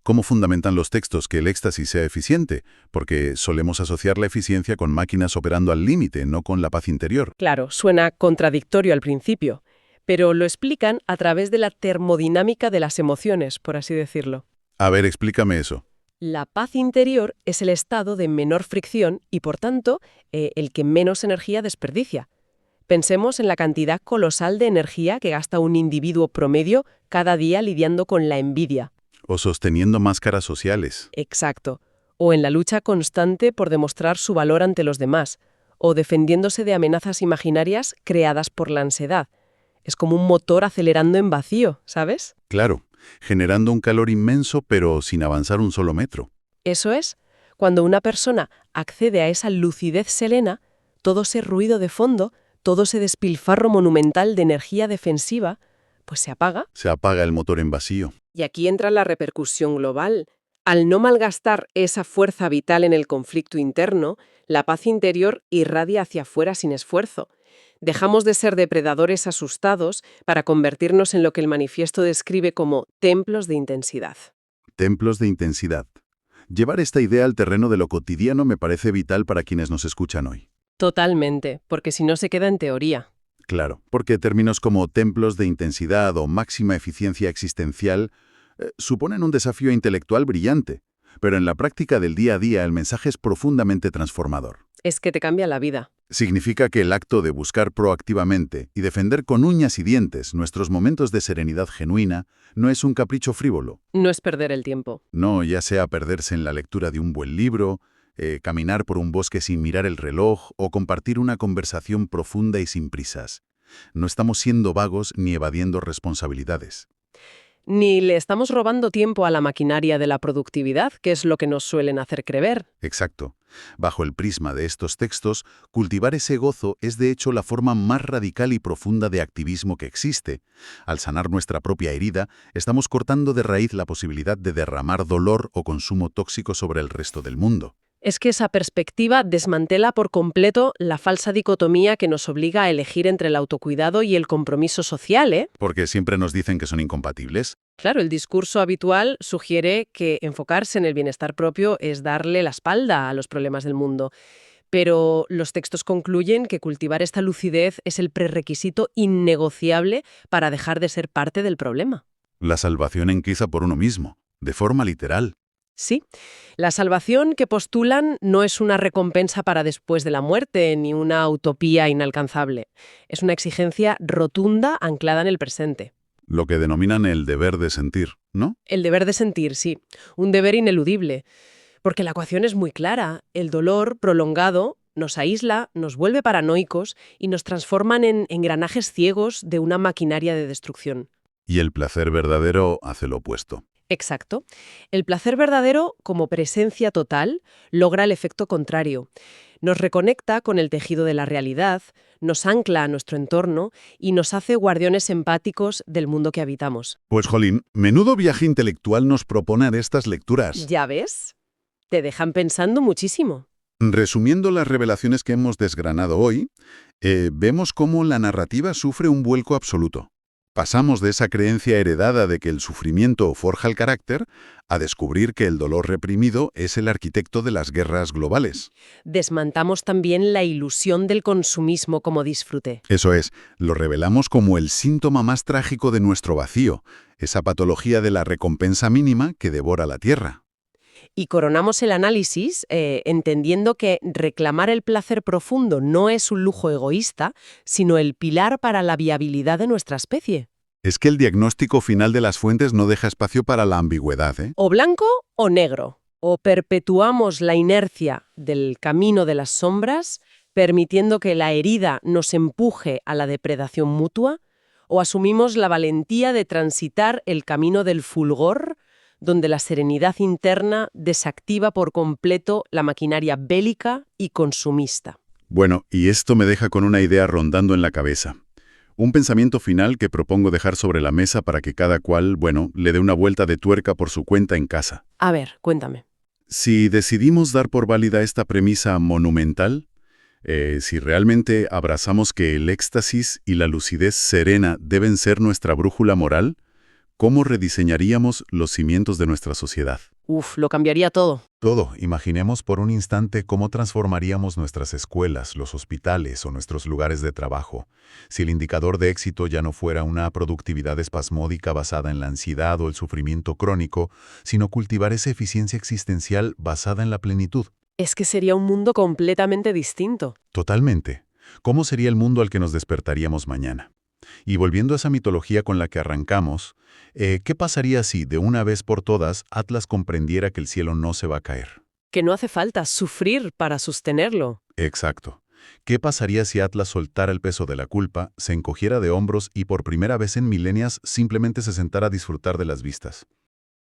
¿cómo fundamentan los textos que el éxtasis sea eficiente? Porque solemos asociar la eficiencia con máquinas operando al límite, no con la paz interior. Claro, suena contradictorio al principio, pero lo explican a través de la termodinámica de las emociones, por así decirlo. A ver, explícame eso. La paz interior es el estado de menor fricción y, por tanto, el que menos energía desperdicia. Pensemos en la cantidad colosal de energía que gasta un individuo promedio cada día lidiando con la envidia. O sosteniendo máscaras sociales. Exacto. O en la lucha constante por demostrar su valor ante los demás, o defendiéndose de amenazas imaginarias creadas por la ansiedad. Es como un motor acelerando en vacío, ¿sabes? Claro, generando un calor inmenso pero sin avanzar un solo metro. Eso es, cuando una persona accede a esa lucidez serena, todo ese ruido de fondo, todo ese despilfarro monumental de energía defensiva, pues se apaga. Se apaga el motor en vacío. Y aquí entra la repercusión global. Al no malgastar esa fuerza vital en el conflicto interno, la paz interior irradia hacia afuera sin esfuerzo. Dejamos de ser depredadores asustados para convertirnos en lo que el manifiesto describe como templos de intensidad. Templos de intensidad. Llevar esta idea al terreno de lo cotidiano me parece vital para quienes nos escuchan hoy. Totalmente, porque si no se queda en teoría. Claro, porque términos como templos de intensidad o máxima eficiencia existencial suponen un desafío intelectual brillante, pero en la práctica del día a día el mensaje es profundamente transformador. Es que te cambia la vida. Significa que el acto de buscar proactivamente y defender con uñas y dientes nuestros momentos de serenidad genuina no es un capricho frívolo. No es perder el tiempo. No, ya sea perderse en la lectura de un buen libro, caminar por un bosque sin mirar el reloj o compartir una conversación profunda y sin prisas. No estamos siendo vagos ni evadiendo responsabilidades. Ni le estamos robando tiempo a la maquinaria de la productividad, que es lo que nos suelen hacer creer. Exacto. Bajo el prisma de estos textos, cultivar ese gozo es de hecho la forma más radical y profunda de activismo que existe. Al sanar nuestra propia herida, estamos cortando de raíz la posibilidad de derramar dolor o consumo tóxico sobre el resto del mundo. Es que esa perspectiva desmantela por completo la falsa dicotomía que nos obliga a elegir entre el autocuidado y el compromiso social, ¿eh? Porque siempre nos dicen que son incompatibles. Claro, el discurso habitual sugiere que enfocarse en el bienestar propio es darle la espalda a los problemas del mundo. Pero los textos concluyen que cultivar esta lucidez es el prerequisito innegociable para dejar de ser parte del problema. La salvación empieza por uno mismo, de forma literal. Sí, la salvación que postulan no es una recompensa para después de la muerte ni una utopía inalcanzable. Es una exigencia rotunda anclada en el presente. Lo que denominan el deber de sentir, ¿no? El deber de sentir, sí, un deber ineludible. Porque la ecuación es muy clara. El dolor prolongado nos aísla, nos vuelve paranoicos y nos transforman en engranajes ciegos de una maquinaria de destrucción. Y el placer verdadero hace lo opuesto. Exacto. El placer verdadero, como presencia total, logra el efecto contrario. Nos reconecta con el tejido de la realidad, nos ancla a nuestro entorno y nos hace guardianes empáticos del mundo que habitamos. Pues jolín, menudo viaje intelectual nos proponen estas lecturas. ¿Ya ves? Te dejan pensando muchísimo. Resumiendo las revelaciones que hemos desgranado hoy, vemos cómo la narrativa sufre un vuelco absoluto. Pasamos de esa creencia heredada de que el sufrimiento forja el carácter a descubrir que el dolor reprimido es el arquitecto de las guerras globales. Desmantamos también la ilusión del consumismo como disfrute. Eso es, lo revelamos como el síntoma más trágico de nuestro vacío, esa patología de la recompensa mínima que devora la tierra. Y coronamos el análisis entendiendo que reclamar el placer profundo no es un lujo egoísta, sino el pilar para la viabilidad de nuestra especie. Es que el diagnóstico final de las fuentes no deja espacio para la ambigüedad, ¿eh? O blanco o negro. O perpetuamos la inercia del camino de las sombras, permitiendo que la herida nos empuje a la depredación mutua, o asumimos la valentía de transitar el camino del fulgor, donde la serenidad interna desactiva por completo la maquinaria bélica y consumista. Bueno, y esto me deja con una idea rondando en la cabeza. Un pensamiento final que propongo dejar sobre la mesa para que cada cual, le dé una vuelta de tuerca por su cuenta en casa. A ver, cuéntame. Si decidimos dar por válida esta premisa monumental, si realmente abrazamos que el éxtasis y la lucidez serena deben ser nuestra brújula moral, ¿cómo rediseñaríamos los cimientos de nuestra sociedad? Lo cambiaría todo. Todo. Imaginemos por un instante cómo transformaríamos nuestras escuelas, los hospitales o nuestros lugares de trabajo. Si el indicador de éxito ya no fuera una productividad espasmódica basada en la ansiedad o el sufrimiento crónico, sino cultivar esa eficiencia existencial basada en la plenitud. Es que sería un mundo completamente distinto. Totalmente. ¿Cómo sería el mundo al que nos despertaríamos mañana? Y volviendo a esa mitología con la que arrancamos, ¿qué pasaría si, de una vez por todas, Atlas comprendiera que el cielo no se va a caer? Que no hace falta sufrir para sostenerlo. Exacto. ¿Qué pasaría si Atlas soltara el peso de la culpa, se encogiera de hombros y por primera vez en milenias simplemente se sentara a disfrutar de las vistas?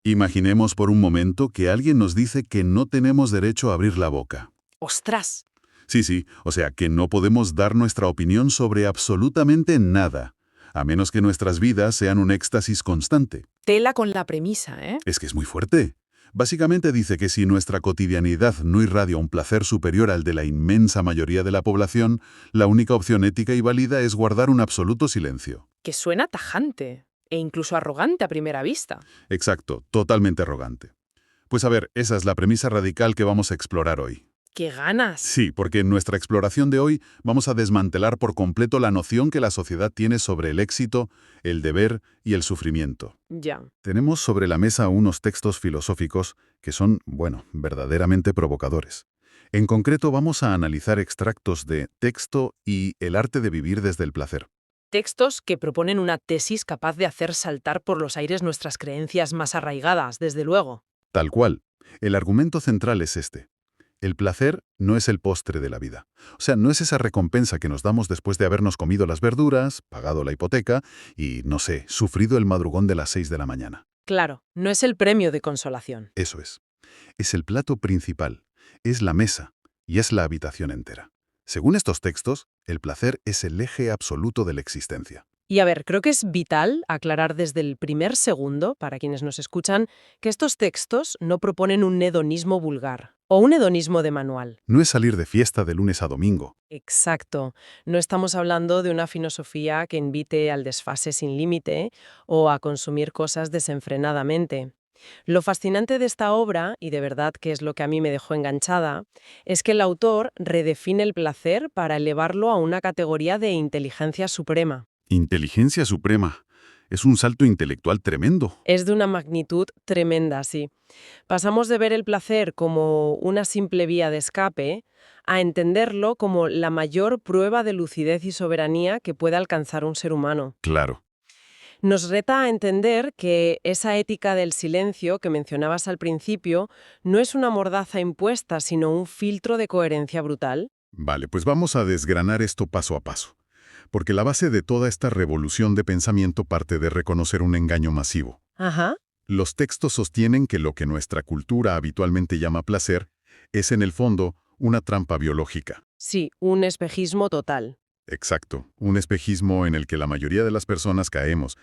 Imaginemos por un momento que alguien nos dice que no tenemos derecho a abrir la boca. ¡Ostras! Sí, o sea, que no podemos dar nuestra opinión sobre absolutamente nada, a menos que nuestras vidas sean un éxtasis constante. Tela con la premisa, ¿eh? Es que es muy fuerte. Básicamente dice que si nuestra cotidianidad no irradia un placer superior al de la inmensa mayoría de la población, la única opción ética y válida es guardar un absoluto silencio. Que suena tajante e incluso arrogante a primera vista. Exacto, totalmente arrogante. Pues a ver, esa es la premisa radical que vamos a explorar hoy. ¡Qué ganas! Sí, porque en nuestra exploración de hoy vamos a desmantelar por completo la noción que la sociedad tiene sobre el éxito, el deber y el sufrimiento. Ya. Tenemos sobre la mesa unos textos filosóficos que son, verdaderamente provocadores. En concreto vamos a analizar extractos de Texto y El arte de vivir desde el placer. Textos que proponen una tesis capaz de hacer saltar por los aires nuestras creencias más arraigadas, desde luego. Tal cual. El argumento central es este. El placer no es el postre de la vida. O sea, no es esa recompensa que nos damos después de habernos comido las verduras, pagado la hipoteca y, sufrido el madrugón de las 6 de la mañana. Claro, no es el premio de consolación. Eso es. Es el plato principal, es la mesa y es la habitación entera. Según estos textos, el placer es el eje absoluto de la existencia. Y a ver, creo que es vital aclarar desde el primer segundo, para quienes nos escuchan, que estos textos no proponen un hedonismo vulgar o un hedonismo de manual. No es salir de fiesta de lunes a domingo. Exacto. No estamos hablando de una filosofía que invite al desfase sin límite o a consumir cosas desenfrenadamente. Lo fascinante de esta obra, y de verdad que es lo que a mí me dejó enganchada, es que el autor redefine el placer para elevarlo a una categoría de inteligencia suprema. Inteligencia suprema. Es un salto intelectual tremendo. Es de una magnitud tremenda, sí. Pasamos de ver el placer como una simple vía de escape a entenderlo como la mayor prueba de lucidez y soberanía que puede alcanzar un ser humano. Claro. Nos reta a entender que esa ética del silencio que mencionabas al principio no es una mordaza impuesta, sino un filtro de coherencia brutal. Vale, pues vamos a desgranar esto paso a paso. Porque la base de toda esta revolución de pensamiento parte de reconocer un engaño masivo. Ajá. Los textos sostienen que lo que nuestra cultura habitualmente llama placer es en el fondo una trampa biológica. Sí, un espejismo total. Exacto, un espejismo en el que la mayoría de las personas caemos,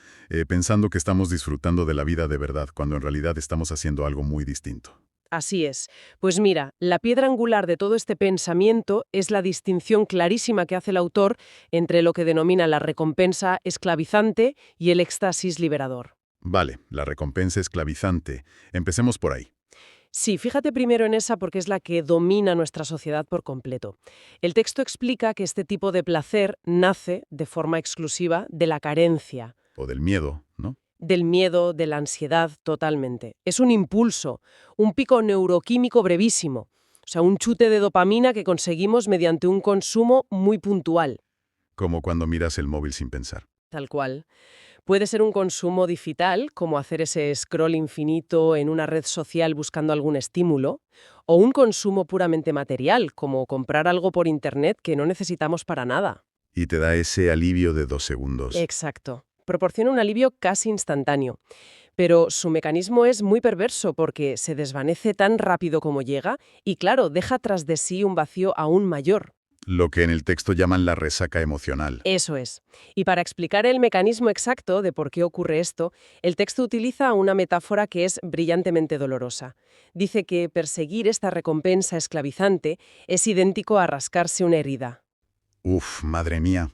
pensando que estamos disfrutando de la vida de verdad, cuando en realidad estamos haciendo algo muy distinto. Así es. Pues mira, la piedra angular de todo este pensamiento es la distinción clarísima que hace el autor entre lo que denomina la recompensa esclavizante y el éxtasis liberador. Vale, la recompensa esclavizante. Empecemos por ahí. Sí, fíjate primero en esa porque es la que domina nuestra sociedad por completo. El texto explica que este tipo de placer nace, de forma exclusiva, de la carencia, O del miedo, ¿no? del miedo, de la ansiedad, totalmente. Es un impulso, un pico neuroquímico brevísimo, o sea, un chute de dopamina que conseguimos mediante un consumo muy puntual, Como cuando miras el móvil sin pensar. tal cual. Puede ser un consumo digital, como hacer ese scroll infinito en una red social buscando algún estímulo, o un consumo puramente material, como comprar algo por Internet que no necesitamos para nada. Y te da ese alivio de 2 segundos. Exacto. Proporciona un alivio casi instantáneo. Pero su mecanismo es muy perverso porque se desvanece tan rápido como llega y, claro, deja tras de sí un vacío aún mayor. Lo que en el texto llaman la resaca emocional. Eso es. Y para explicar el mecanismo exacto de por qué ocurre esto, el texto utiliza una metáfora que es brillantemente dolorosa. Dice que perseguir esta recompensa esclavizante es idéntico a rascarse una herida. Uf, madre mía.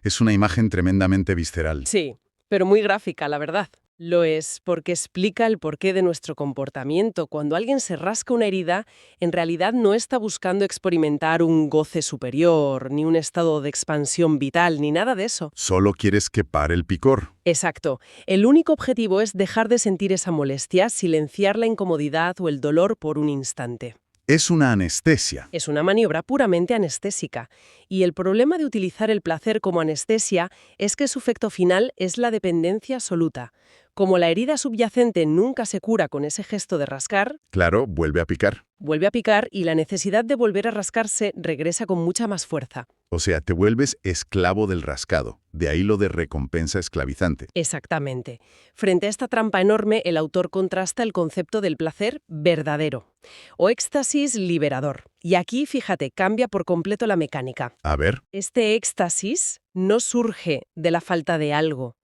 Es una imagen tremendamente visceral. Sí, pero muy gráfica, la verdad. Lo es porque explica el porqué de nuestro comportamiento. Cuando alguien se rasca una herida, en realidad no está buscando experimentar un goce superior, ni un estado de expansión vital, ni nada de eso. Solo quieres que pare el picor. Exacto. El único objetivo es dejar de sentir esa molestia, silenciar la incomodidad o el dolor por un instante. Es una anestesia. Es una maniobra puramente anestésica. Y el problema de utilizar el placer como anestesia es que su efecto final es la dependencia absoluta. Como la herida subyacente nunca se cura con ese gesto de rascar, Claro, vuelve a picar. vuelve a picar y la necesidad de volver a rascarse regresa con mucha más fuerza. O sea, te vuelves esclavo del rascado. De ahí lo de recompensa esclavizante. Exactamente. Frente a esta trampa enorme, el autor contrasta el concepto del placer verdadero o éxtasis liberador. Y aquí, fíjate, cambia por completo la mecánica. A ver, Este éxtasis no surge de la falta de algo,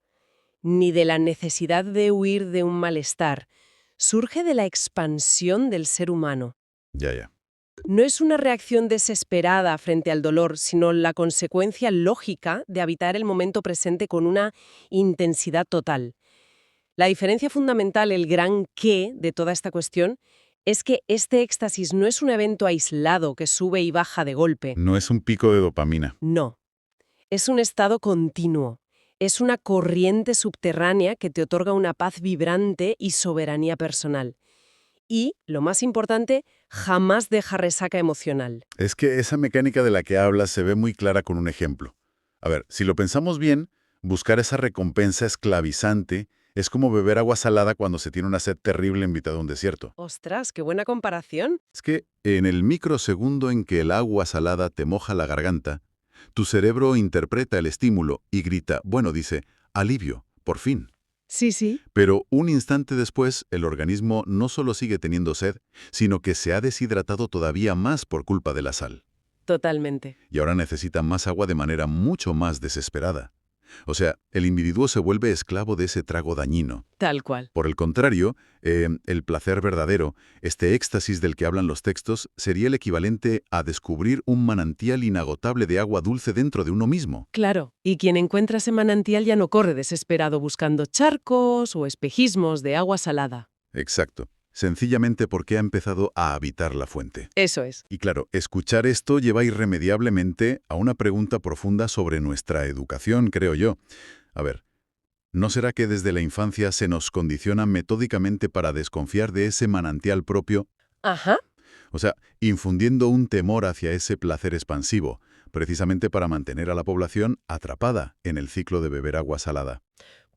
ni de la necesidad de huir de un malestar. Surge de la expansión del ser humano. ya. No es una reacción desesperada frente al dolor, sino la consecuencia lógica de habitar el momento presente con una intensidad total. La diferencia fundamental, el gran qué de toda esta cuestión, es que este éxtasis no es un evento aislado que sube y baja de golpe. No es un pico de dopamina. No. Es un estado continuo. Es una corriente subterránea que te otorga una paz vibrante y soberanía personal. Y, lo más importante, jamás deja resaca emocional. Es que esa mecánica de la que hablas se ve muy clara con un ejemplo. A ver, si lo pensamos bien, buscar esa recompensa esclavizante es como beber agua salada cuando se tiene una sed terrible en mitad de un desierto. ¡Ostras, qué buena comparación! Es que en el microsegundo en que el agua salada te moja la garganta, tu cerebro interpreta el estímulo y grita, bueno, dice, alivio, por fin. Sí, sí. Pero un instante después, el organismo no solo sigue teniendo sed, sino que se ha deshidratado todavía más por culpa de la sal. Totalmente. Y ahora necesita más agua de manera mucho más desesperada. O sea, el individuo se vuelve esclavo de ese trago dañino. Tal cual. Por el contrario, el placer verdadero, este éxtasis del que hablan los textos, sería el equivalente a descubrir un manantial inagotable de agua dulce dentro de uno mismo. Claro. Y quien encuentra ese manantial ya no corre desesperado buscando charcos o espejismos de agua salada. Exacto. Sencillamente porque ha empezado a habitar la fuente. Eso es. Y claro, escuchar esto lleva irremediablemente a una pregunta profunda sobre nuestra educación, creo yo. A ver, ¿no será que desde la infancia se nos condiciona metódicamente para desconfiar de ese manantial propio? Ajá. O sea, infundiendo un temor hacia ese placer expansivo, precisamente para mantener a la población atrapada en el ciclo de beber agua salada.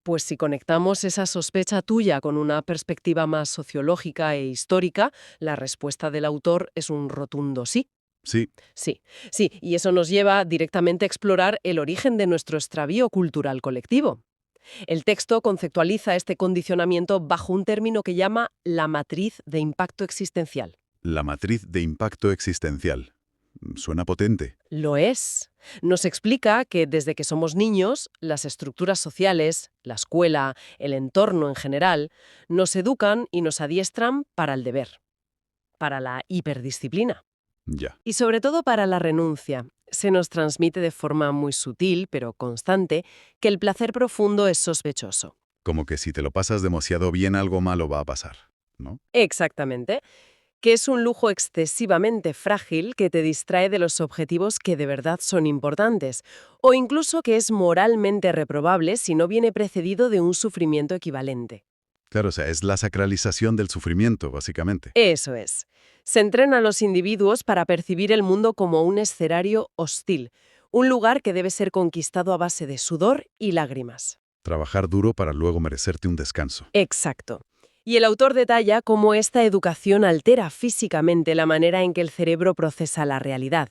Pues si conectamos esa sospecha tuya con una perspectiva más sociológica e histórica, la respuesta del autor es un rotundo sí. Sí, Sí, sí, y eso nos lleva directamente a explorar el origen de nuestro extravío cultural colectivo. El texto conceptualiza este condicionamiento bajo un término que llama la matriz de impacto existencial. La matriz de impacto existencial. Suena potente. Lo es. Nos explica que desde que somos niños, las estructuras sociales, la escuela, el entorno en general, nos educan y nos adiestran para el deber, para la hiperdisciplina Ya. y sobre todo para la renuncia. Se nos transmite de forma muy sutil, pero constante, que el placer profundo es sospechoso. Como que si te lo pasas demasiado bien, algo malo va a pasar, ¿no? Exactamente. Que es un lujo excesivamente frágil que te distrae de los objetivos que de verdad son importantes, o incluso que es moralmente reprobable si no viene precedido de un sufrimiento equivalente. Claro, o sea, es la sacralización del sufrimiento, básicamente. Eso es. Se entrena a los individuos para percibir el mundo como un escenario hostil, un lugar que debe ser conquistado a base de sudor y lágrimas. Trabajar duro para luego merecerte un descanso. Exacto. Y el autor detalla cómo esta educación altera físicamente la manera en que el cerebro procesa la realidad.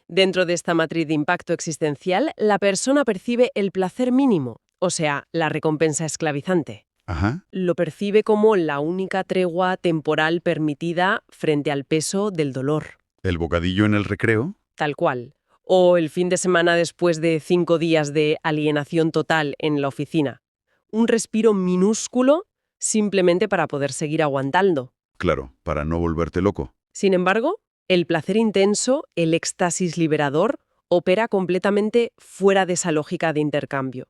Dentro de esta matriz de impacto existencial, la persona percibe el placer mínimo, o sea, la recompensa esclavizante. Ajá. Lo percibe como la única tregua temporal permitida frente al peso del dolor, El bocadillo en el recreo. tal cual. O el fin de semana después de 5 días de alienación total en la oficina. Un respiro minúsculo simplemente para poder seguir aguantando. Claro, para no volverte loco. Sin embargo, el placer intenso, el éxtasis liberador, opera completamente fuera de esa lógica de intercambio.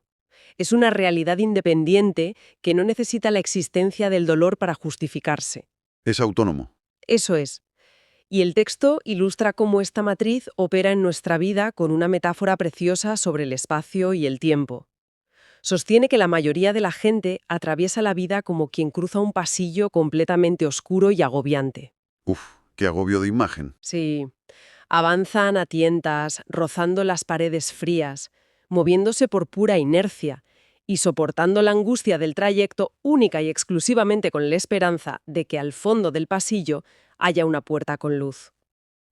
Es una realidad independiente que no necesita la existencia del dolor para justificarse. Es autónomo. Eso es. Y el texto ilustra cómo esta matriz opera en nuestra vida con una metáfora preciosa sobre el espacio y el tiempo. Sostiene que la mayoría de la gente atraviesa la vida como quien cruza un pasillo completamente oscuro y agobiante. Uf, qué agobio de imagen. Sí, avanzan a tientas, rozando las paredes frías, moviéndose por pura inercia y soportando la angustia del trayecto única y exclusivamente con la esperanza de que al fondo del pasillo haya una puerta con luz.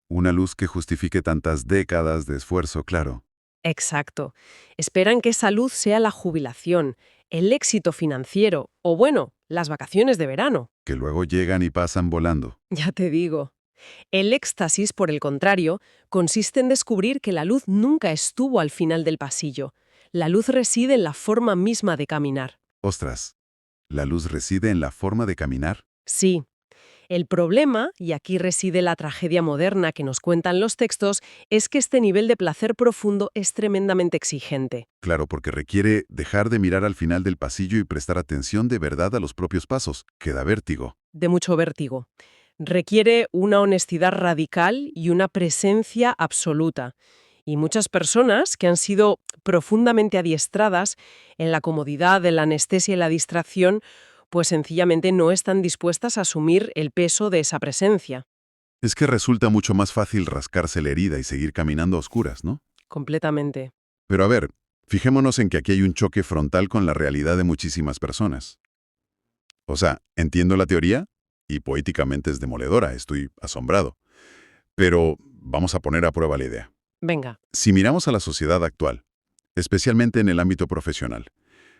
Una luz que justifique tantas décadas de esfuerzo, claro. Exacto. Esperan que esa luz sea la jubilación, el éxito financiero o, bueno, las vacaciones de verano. Que luego llegan y pasan volando. Ya te digo. El éxtasis, por el contrario, consiste en descubrir que la luz nunca estuvo al final del pasillo. La luz reside en la forma misma de caminar. Ostras, ¿la luz reside en la forma de caminar? Sí. El problema, y aquí reside la tragedia moderna que nos cuentan los textos, es que este nivel de placer profundo es tremendamente exigente. Claro, porque requiere dejar de mirar al final del pasillo y prestar atención de verdad a los propios pasos, que da vértigo. De mucho vértigo. Requiere una honestidad radical y una presencia absoluta. Y muchas personas que han sido profundamente adiestradas en la comodidad de la anestesia y la distracción, pues sencillamente no están dispuestas a asumir el peso de esa presencia. Es que resulta mucho más fácil rascarse la herida y seguir caminando a oscuras, ¿no? Completamente. Pero a ver, fijémonos en que aquí hay un choque frontal con la realidad de muchísimas personas. O sea, entiendo la teoría y poéticamente es demoledora, estoy asombrado. Pero vamos a poner a prueba la idea. Venga. Si miramos a la sociedad actual, especialmente en el ámbito profesional,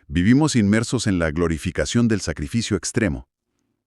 vivimos inmersos en la glorificación del sacrificio extremo.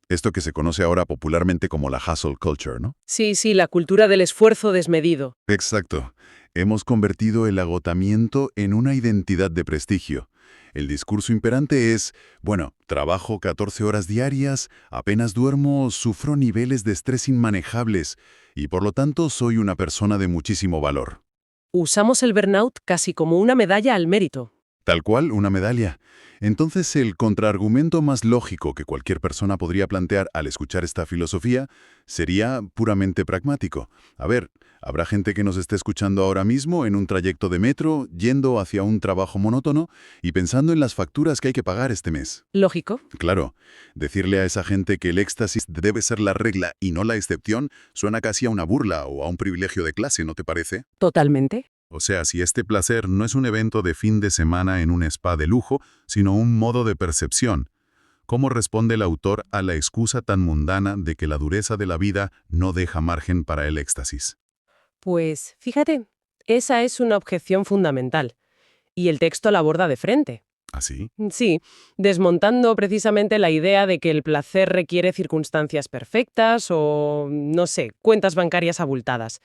Esto que se conoce ahora popularmente como la hustle culture, ¿no? Sí, la cultura del esfuerzo desmedido. Exacto. Hemos convertido el agotamiento en una identidad de prestigio. El discurso imperante es, bueno, trabajo 14 horas diarias, apenas duermo, sufro niveles de estrés inmanejables y por lo tanto soy una persona de muchísimo valor. Usamos el burnout casi como una medalla al mérito. Tal cual, una medalla. Entonces, el contraargumento más lógico que cualquier persona podría plantear al escuchar esta filosofía sería puramente pragmático. A ver, habrá gente que nos esté escuchando ahora mismo en un trayecto de metro, yendo hacia un trabajo monótono y pensando en las facturas que hay que pagar este mes. Lógico. Claro, decirle a esa gente que el éxtasis debe ser la regla y no la excepción suena casi a una burla o a un privilegio de clase, ¿no te parece? Totalmente. O sea, si este placer no es un evento de fin de semana en un spa de lujo, sino un modo de percepción, ¿cómo responde el autor a la excusa tan mundana de que la dureza de la vida no deja margen para el éxtasis? Pues, fíjate, esa es una objeción fundamental. Y el texto la aborda de frente. ¿Así? Sí, desmontando precisamente la idea de que el placer requiere circunstancias perfectas o, no sé, cuentas bancarias abultadas.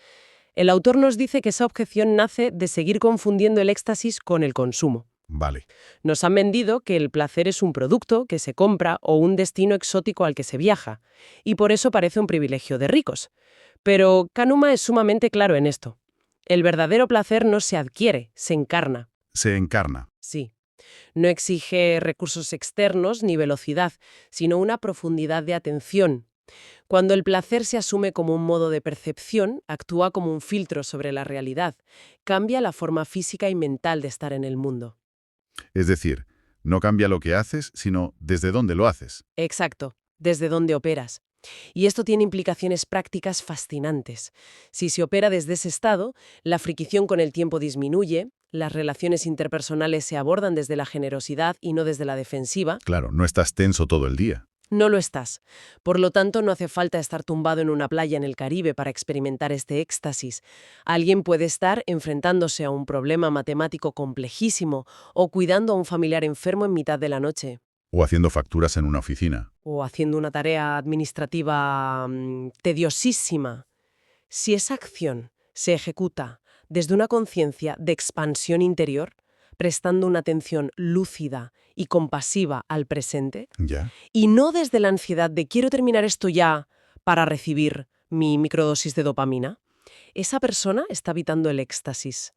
El autor nos dice que esa objeción nace de seguir confundiendo el éxtasis con el consumo. Vale. Nos han vendido que el placer es un producto que se compra o un destino exótico al que se viaja, y por eso parece un privilegio de ricos. Pero Kanuma es sumamente claro en esto. El verdadero placer no se adquiere, se encarna. Se encarna. Sí. No exige recursos externos ni velocidad, sino una profundidad de atención. Cuando el placer se asume como un modo de percepción, actúa como un filtro sobre la realidad, cambia la forma física y mental de estar en el mundo. Es decir, no cambia lo que haces, sino desde dónde lo haces. Exacto, desde dónde operas. Y esto tiene implicaciones prácticas fascinantes. Si se opera desde ese estado, la fricción con el tiempo disminuye, las relaciones interpersonales se abordan desde la generosidad y no desde la defensiva. Claro, no estás tenso todo el día. No lo estás. Por lo tanto, no hace falta estar tumbado en una playa en el Caribe para experimentar este éxtasis. Alguien puede estar enfrentándose a un problema matemático complejísimo o cuidando a un familiar enfermo en mitad de la noche. O haciendo facturas en una oficina. O haciendo una tarea administrativa tediosísima. Si esa acción se ejecuta desde una conciencia de expansión interior, prestando una atención lúcida y compasiva al presente, ¿Ya? y no desde la ansiedad de quiero terminar esto ya para recibir mi microdosis de dopamina, esa persona está habitando el éxtasis.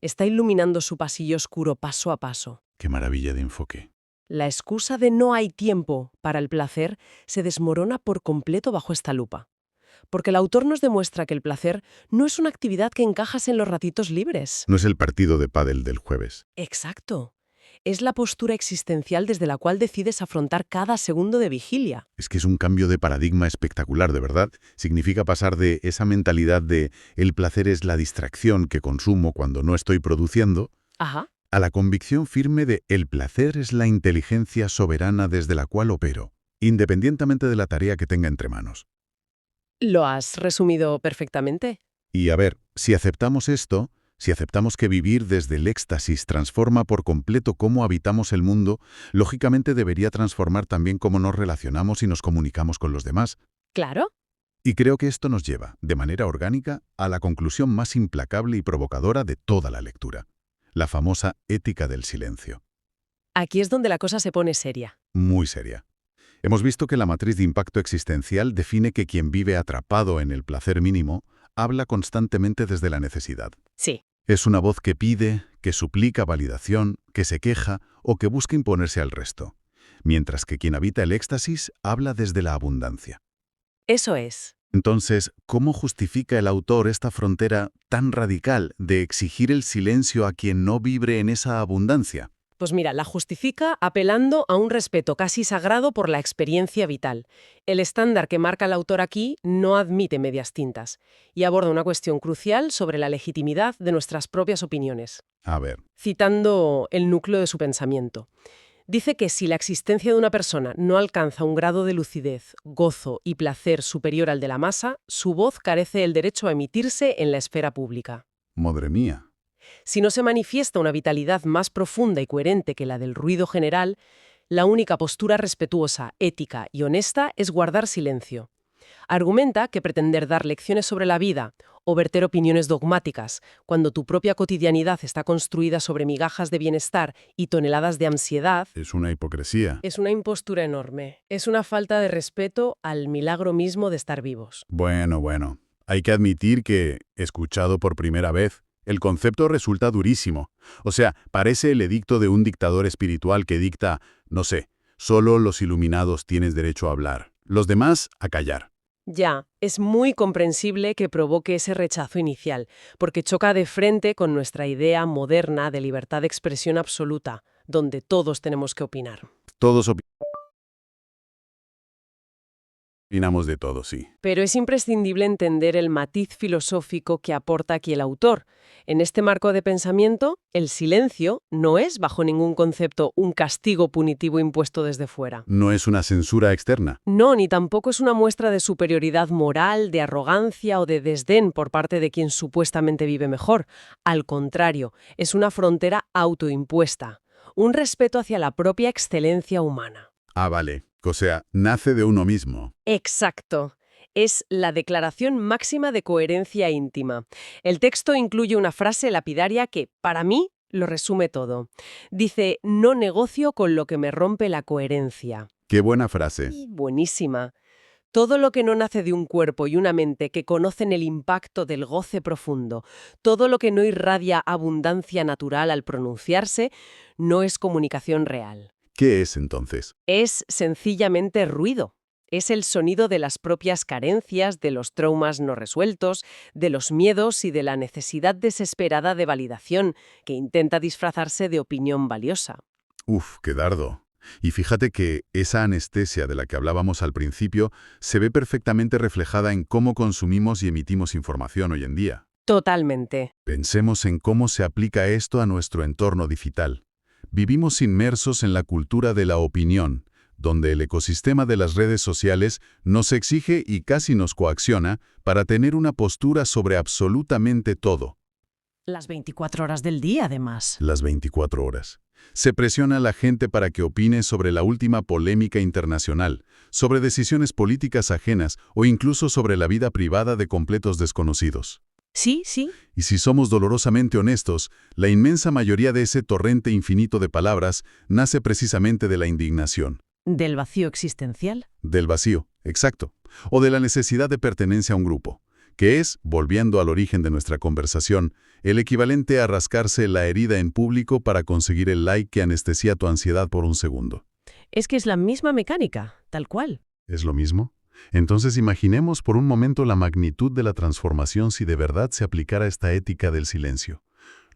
Está iluminando su pasillo oscuro paso a paso. Qué maravilla de enfoque. La excusa de no hay tiempo para el placer se desmorona por completo bajo esta lupa. Porque el autor nos demuestra que el placer no es una actividad que encajas en los ratitos libres. No es el partido de pádel del jueves. Exacto. Es la postura existencial desde la cual decides afrontar cada segundo de vigilia. Es que es un cambio de paradigma espectacular, de verdad. Significa pasar de esa mentalidad de el placer es la distracción que consumo cuando no estoy produciendo, Ajá. a la convicción firme de el placer es la inteligencia soberana desde la cual opero, independientemente de la tarea que tenga entre manos. Lo has resumido perfectamente. Y a ver, si aceptamos esto, si aceptamos que vivir desde el éxtasis transforma por completo cómo habitamos el mundo, lógicamente debería transformar también cómo nos relacionamos y nos comunicamos con los demás. Claro. Y creo que esto nos lleva, de manera orgánica, a la conclusión más implacable y provocadora de toda la lectura. La famosa ética del silencio. Aquí es donde la cosa se pone seria. Muy seria. Hemos visto que la matriz de impacto existencial define que quien vive atrapado en el placer mínimo habla constantemente desde la necesidad. Sí. Es una voz que pide, que suplica validación, que se queja o que busca imponerse al resto. Mientras que quien habita el éxtasis habla desde la abundancia. Eso es. Entonces, ¿cómo justifica el autor esta frontera tan radical de exigir el silencio a quien no vibre en esa abundancia? Pues mira, la justifica apelando a un respeto casi sagrado por la experiencia vital. El estándar que marca el autor aquí no admite medias tintas y aborda una cuestión crucial sobre la legitimidad de nuestras propias opiniones. A ver, Citando el núcleo de su pensamiento. Dice que si la existencia de una persona no alcanza un grado de lucidez, gozo y placer superior al de la masa, su voz carece del derecho a emitirse en la esfera pública. madre mía. Si no se manifiesta una vitalidad más profunda y coherente que la del ruido general, la única postura respetuosa, ética y honesta es guardar silencio. Argumenta que pretender dar lecciones sobre la vida o verter opiniones dogmáticas, cuando tu propia cotidianidad está construida sobre migajas de bienestar y toneladas de ansiedad, Es una hipocresía. es una impostura enorme. Es una falta de respeto al milagro mismo de estar vivos. Bueno. Hay que admitir que, escuchado por primera vez, el concepto resulta durísimo. O sea, parece el edicto de un dictador espiritual que dicta, no sé, solo los iluminados tienen derecho a hablar, los demás a callar. Ya, es muy comprensible que provoque ese rechazo inicial, porque choca de frente con nuestra idea moderna de libertad de expresión absoluta, donde todos tenemos que opinar. Todos opinamos de todo, sí. Pero es imprescindible entender el matiz filosófico que aporta aquí el autor. En este marco de pensamiento, el silencio no es, bajo ningún concepto, un castigo punitivo impuesto desde fuera. No es una censura externa. No, ni tampoco es una muestra de superioridad moral, de arrogancia o de desdén por parte de quien supuestamente vive mejor. Al contrario, es una frontera autoimpuesta. un respeto hacia la propia excelencia humana. Ah, vale. O sea, nace de uno mismo. Exacto. Es la declaración máxima de coherencia íntima. El texto incluye una frase lapidaria que, para mí, lo resume todo. Dice, no negocio con lo que me rompe la coherencia. Qué buena frase. Buenísima. Todo lo que no nace de un cuerpo y una mente que conocen el impacto del goce profundo, todo lo que no irradia abundancia natural al pronunciarse, no es comunicación real. ¿Qué es entonces? Es sencillamente ruido. Es el sonido de las propias carencias, de los traumas no resueltos, de los miedos y de la necesidad desesperada de validación que intenta disfrazarse de opinión valiosa. Uf, qué dardo. Y fíjate que esa anestesia de la que hablábamos al principio se ve perfectamente reflejada en cómo consumimos y emitimos información hoy en día. Totalmente. Pensemos en cómo se aplica esto a nuestro entorno digital. Vivimos inmersos en la cultura de la opinión, donde el ecosistema de las redes sociales nos exige y casi nos coacciona para tener una postura sobre absolutamente todo. Las 24 horas del día, además. Las 24 horas. Se presiona a la gente para que opine sobre la última polémica internacional, sobre decisiones políticas ajenas o incluso sobre la vida privada de completos desconocidos. Sí, sí. Y si somos dolorosamente honestos, la inmensa mayoría de ese torrente infinito de palabras nace precisamente de la indignación. Del vacío existencial. Del vacío, exacto. O de la necesidad de pertenencia a un grupo, que es, volviendo al origen de nuestra conversación, el equivalente a rascarse la herida en público para conseguir el like que anestesia tu ansiedad por un segundo. Es que es la misma mecánica, tal cual. ¿Es lo mismo? Entonces imaginemos por un momento la magnitud de la transformación si de verdad se aplicara esta ética del silencio.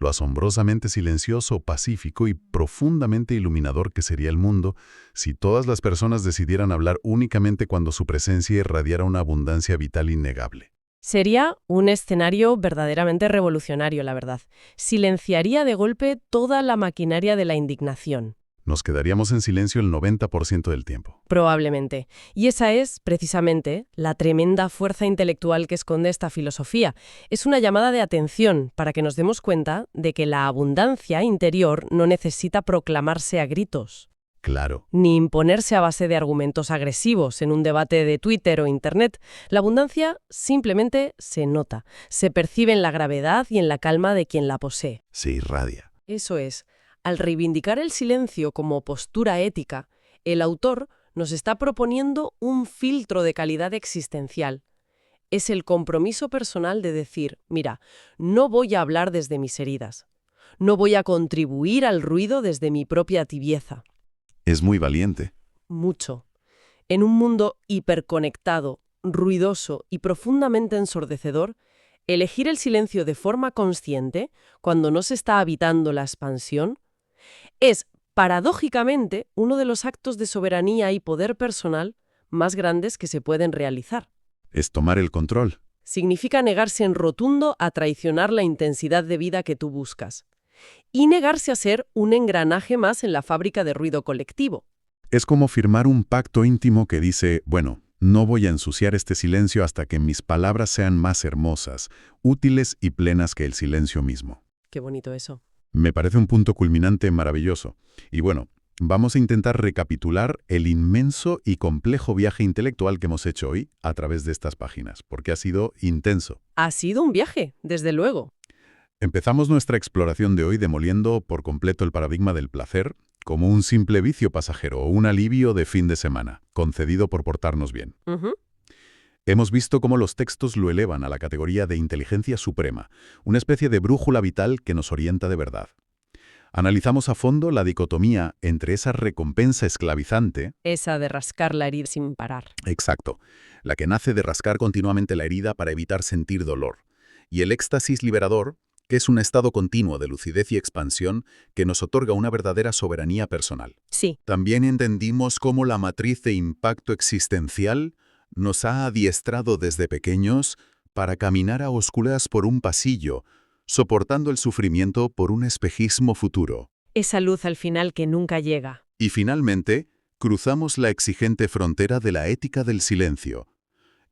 Lo asombrosamente silencioso, pacífico y profundamente iluminador que sería el mundo si todas las personas decidieran hablar únicamente cuando su presencia irradiara una abundancia vital innegable. Sería un escenario verdaderamente revolucionario, la verdad. Silenciaría de golpe toda la maquinaria de la indignación. Nos quedaríamos en silencio el 90% del tiempo. Probablemente. Y esa es, precisamente, la tremenda fuerza intelectual que esconde esta filosofía. Es una llamada de atención para que nos demos cuenta de que la abundancia interior no necesita proclamarse a gritos, Claro. ni imponerse a base de argumentos agresivos en un debate de Twitter o Internet. La abundancia simplemente se nota, se percibe en la gravedad y en la calma de quien la posee. Se irradia. Eso es. Al reivindicar el silencio como postura ética, el autor nos está proponiendo un filtro de calidad existencial. Es el compromiso personal de decir, mira, no voy a hablar desde mis heridas, no voy a contribuir al ruido desde mi propia tibieza. Es muy valiente. Mucho. En un mundo hiperconectado, ruidoso y profundamente ensordecedor, elegir el silencio de forma consciente, cuando no se está habitando la expansión, es, paradójicamente, uno de los actos de soberanía y poder personal más grandes que se pueden realizar. Es tomar el control. Significa negarse en rotundo a traicionar la intensidad de vida que tú buscas. Y negarse a ser un engranaje más en la fábrica de ruido colectivo. Es como firmar un pacto íntimo que dice, bueno, no voy a ensuciar este silencio hasta que mis palabras sean más hermosas, útiles y plenas que el silencio mismo. Qué bonito eso. Me parece un punto culminante maravilloso. Y bueno, vamos a intentar recapitular el inmenso y complejo viaje intelectual que hemos hecho hoy a través de estas páginas, porque ha sido intenso. Ha sido un viaje, desde luego. Empezamos nuestra exploración de hoy demoliendo por completo el paradigma del placer como un simple vicio pasajero o un alivio de fin de semana, concedido por portarnos bien. Hemos visto cómo los textos lo elevan a la categoría de inteligencia suprema, una especie de brújula vital que nos orienta de verdad. Analizamos a fondo la dicotomía entre esa recompensa esclavizante, Esa de rascar la herida sin parar. exacto, la que nace de rascar continuamente la herida para evitar sentir dolor, y el éxtasis liberador, que es un estado continuo de lucidez y expansión que nos otorga una verdadera soberanía personal. Sí. También entendimos cómo la matriz de impacto existencial nos ha adiestrado desde pequeños para caminar a oscuras por un pasillo, soportando el sufrimiento por un espejismo futuro. Esa luz al final que nunca llega. Y finalmente, cruzamos la exigente frontera de la ética del silencio.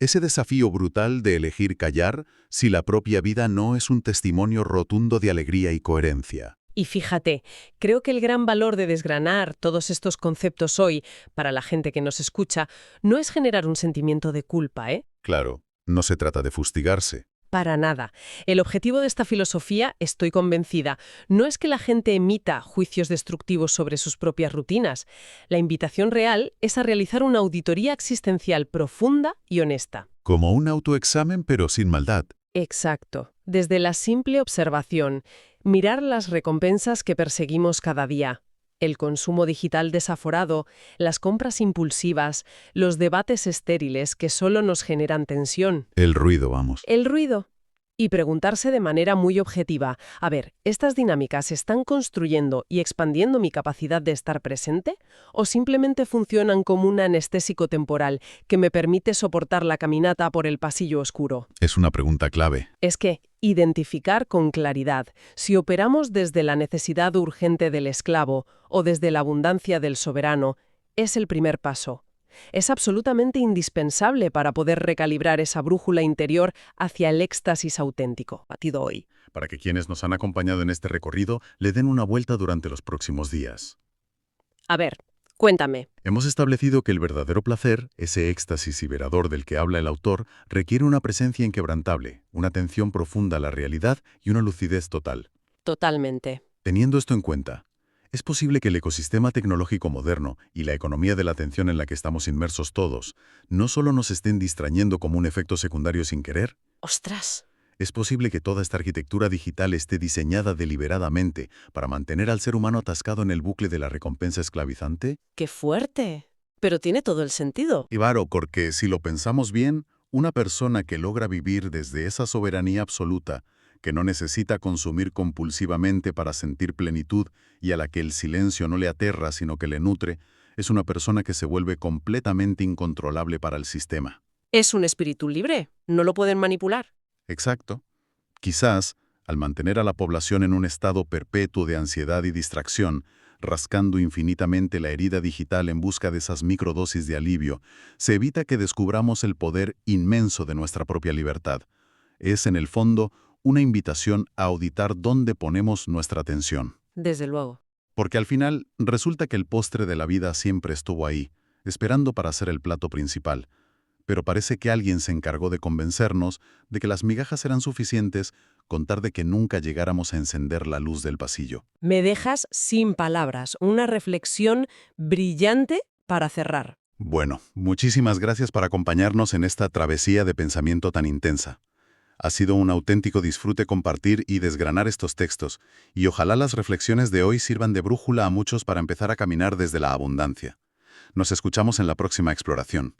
Ese desafío brutal de elegir callar si la propia vida no es un testimonio rotundo de alegría y coherencia. Y fíjate, creo que el gran valor de desgranar todos estos conceptos hoy, para la gente que nos escucha, no es generar un sentimiento de culpa, ¿eh? Claro, no se trata de fustigarse. Para nada. El objetivo de esta filosofía, estoy convencida, no es que la gente emita juicios destructivos sobre sus propias rutinas. La invitación real es a realizar una auditoría existencial profunda y honesta. Como un autoexamen, pero sin maldad. Exacto. Desde la simple observación, mirar las recompensas que perseguimos cada día. El consumo digital desaforado, las compras impulsivas, los debates estériles que solo nos generan tensión. El ruido, vamos. El ruido. Y preguntarse de manera muy objetiva, a ver, ¿estas dinámicas están construyendo y expandiendo mi capacidad de estar presente? ¿O simplemente funcionan como un anestésico temporal que me permite soportar la caminata por el pasillo oscuro? Es una pregunta clave. Es que identificar con claridad si operamos desde la necesidad urgente del esclavo o desde la abundancia del soberano es el primer paso. Es absolutamente indispensable para poder recalibrar esa brújula interior hacia el éxtasis auténtico, batido hoy. Para que quienes nos han acompañado en este recorrido le den una vuelta durante los próximos días. A ver, cuéntame. Hemos establecido que el verdadero placer, ese éxtasis liberador del que habla el autor, requiere una presencia inquebrantable, una atención profunda a la realidad y una lucidez total. Totalmente. Teniendo esto en cuenta, ¿es posible que el ecosistema tecnológico moderno y la economía de la atención en la que estamos inmersos todos no solo nos estén distrayendo como un efecto secundario sin querer? ¡Ostras! ¿Es posible que toda esta arquitectura digital esté diseñada deliberadamente para mantener al ser humano atascado en el bucle de la recompensa esclavizante? ¡Qué fuerte! Pero tiene todo el sentido. Claro, porque si lo pensamos bien, una persona que logra vivir desde esa soberanía absoluta, que no necesita consumir compulsivamente para sentir plenitud y a la que el silencio no le aterra sino que le nutre, es una persona que se vuelve completamente incontrolable para el sistema. Es un espíritu libre. No lo pueden manipular. Exacto. Quizás, al mantener a la población en un estado perpetuo de ansiedad y distracción, rascando infinitamente la herida digital en busca de esas microdosis de alivio, se evita que descubramos el poder inmenso de nuestra propia libertad. Es, en el fondo, una invitación a auditar dónde ponemos nuestra atención. Desde luego. Porque al final resulta que el postre de la vida siempre estuvo ahí, esperando para ser el plato principal. Pero parece que alguien se encargó de convencernos de que las migajas eran suficientes con tal de que nunca llegáramos a encender la luz del pasillo. Me dejas sin palabras. Una reflexión brillante para cerrar. Bueno, muchísimas gracias por acompañarnos en esta travesía de pensamiento tan intensa. Ha sido un auténtico disfrute compartir y desgranar estos textos, y ojalá las reflexiones de hoy sirvan de brújula a muchos para empezar a caminar desde la abundancia. Nos escuchamos en la próxima exploración.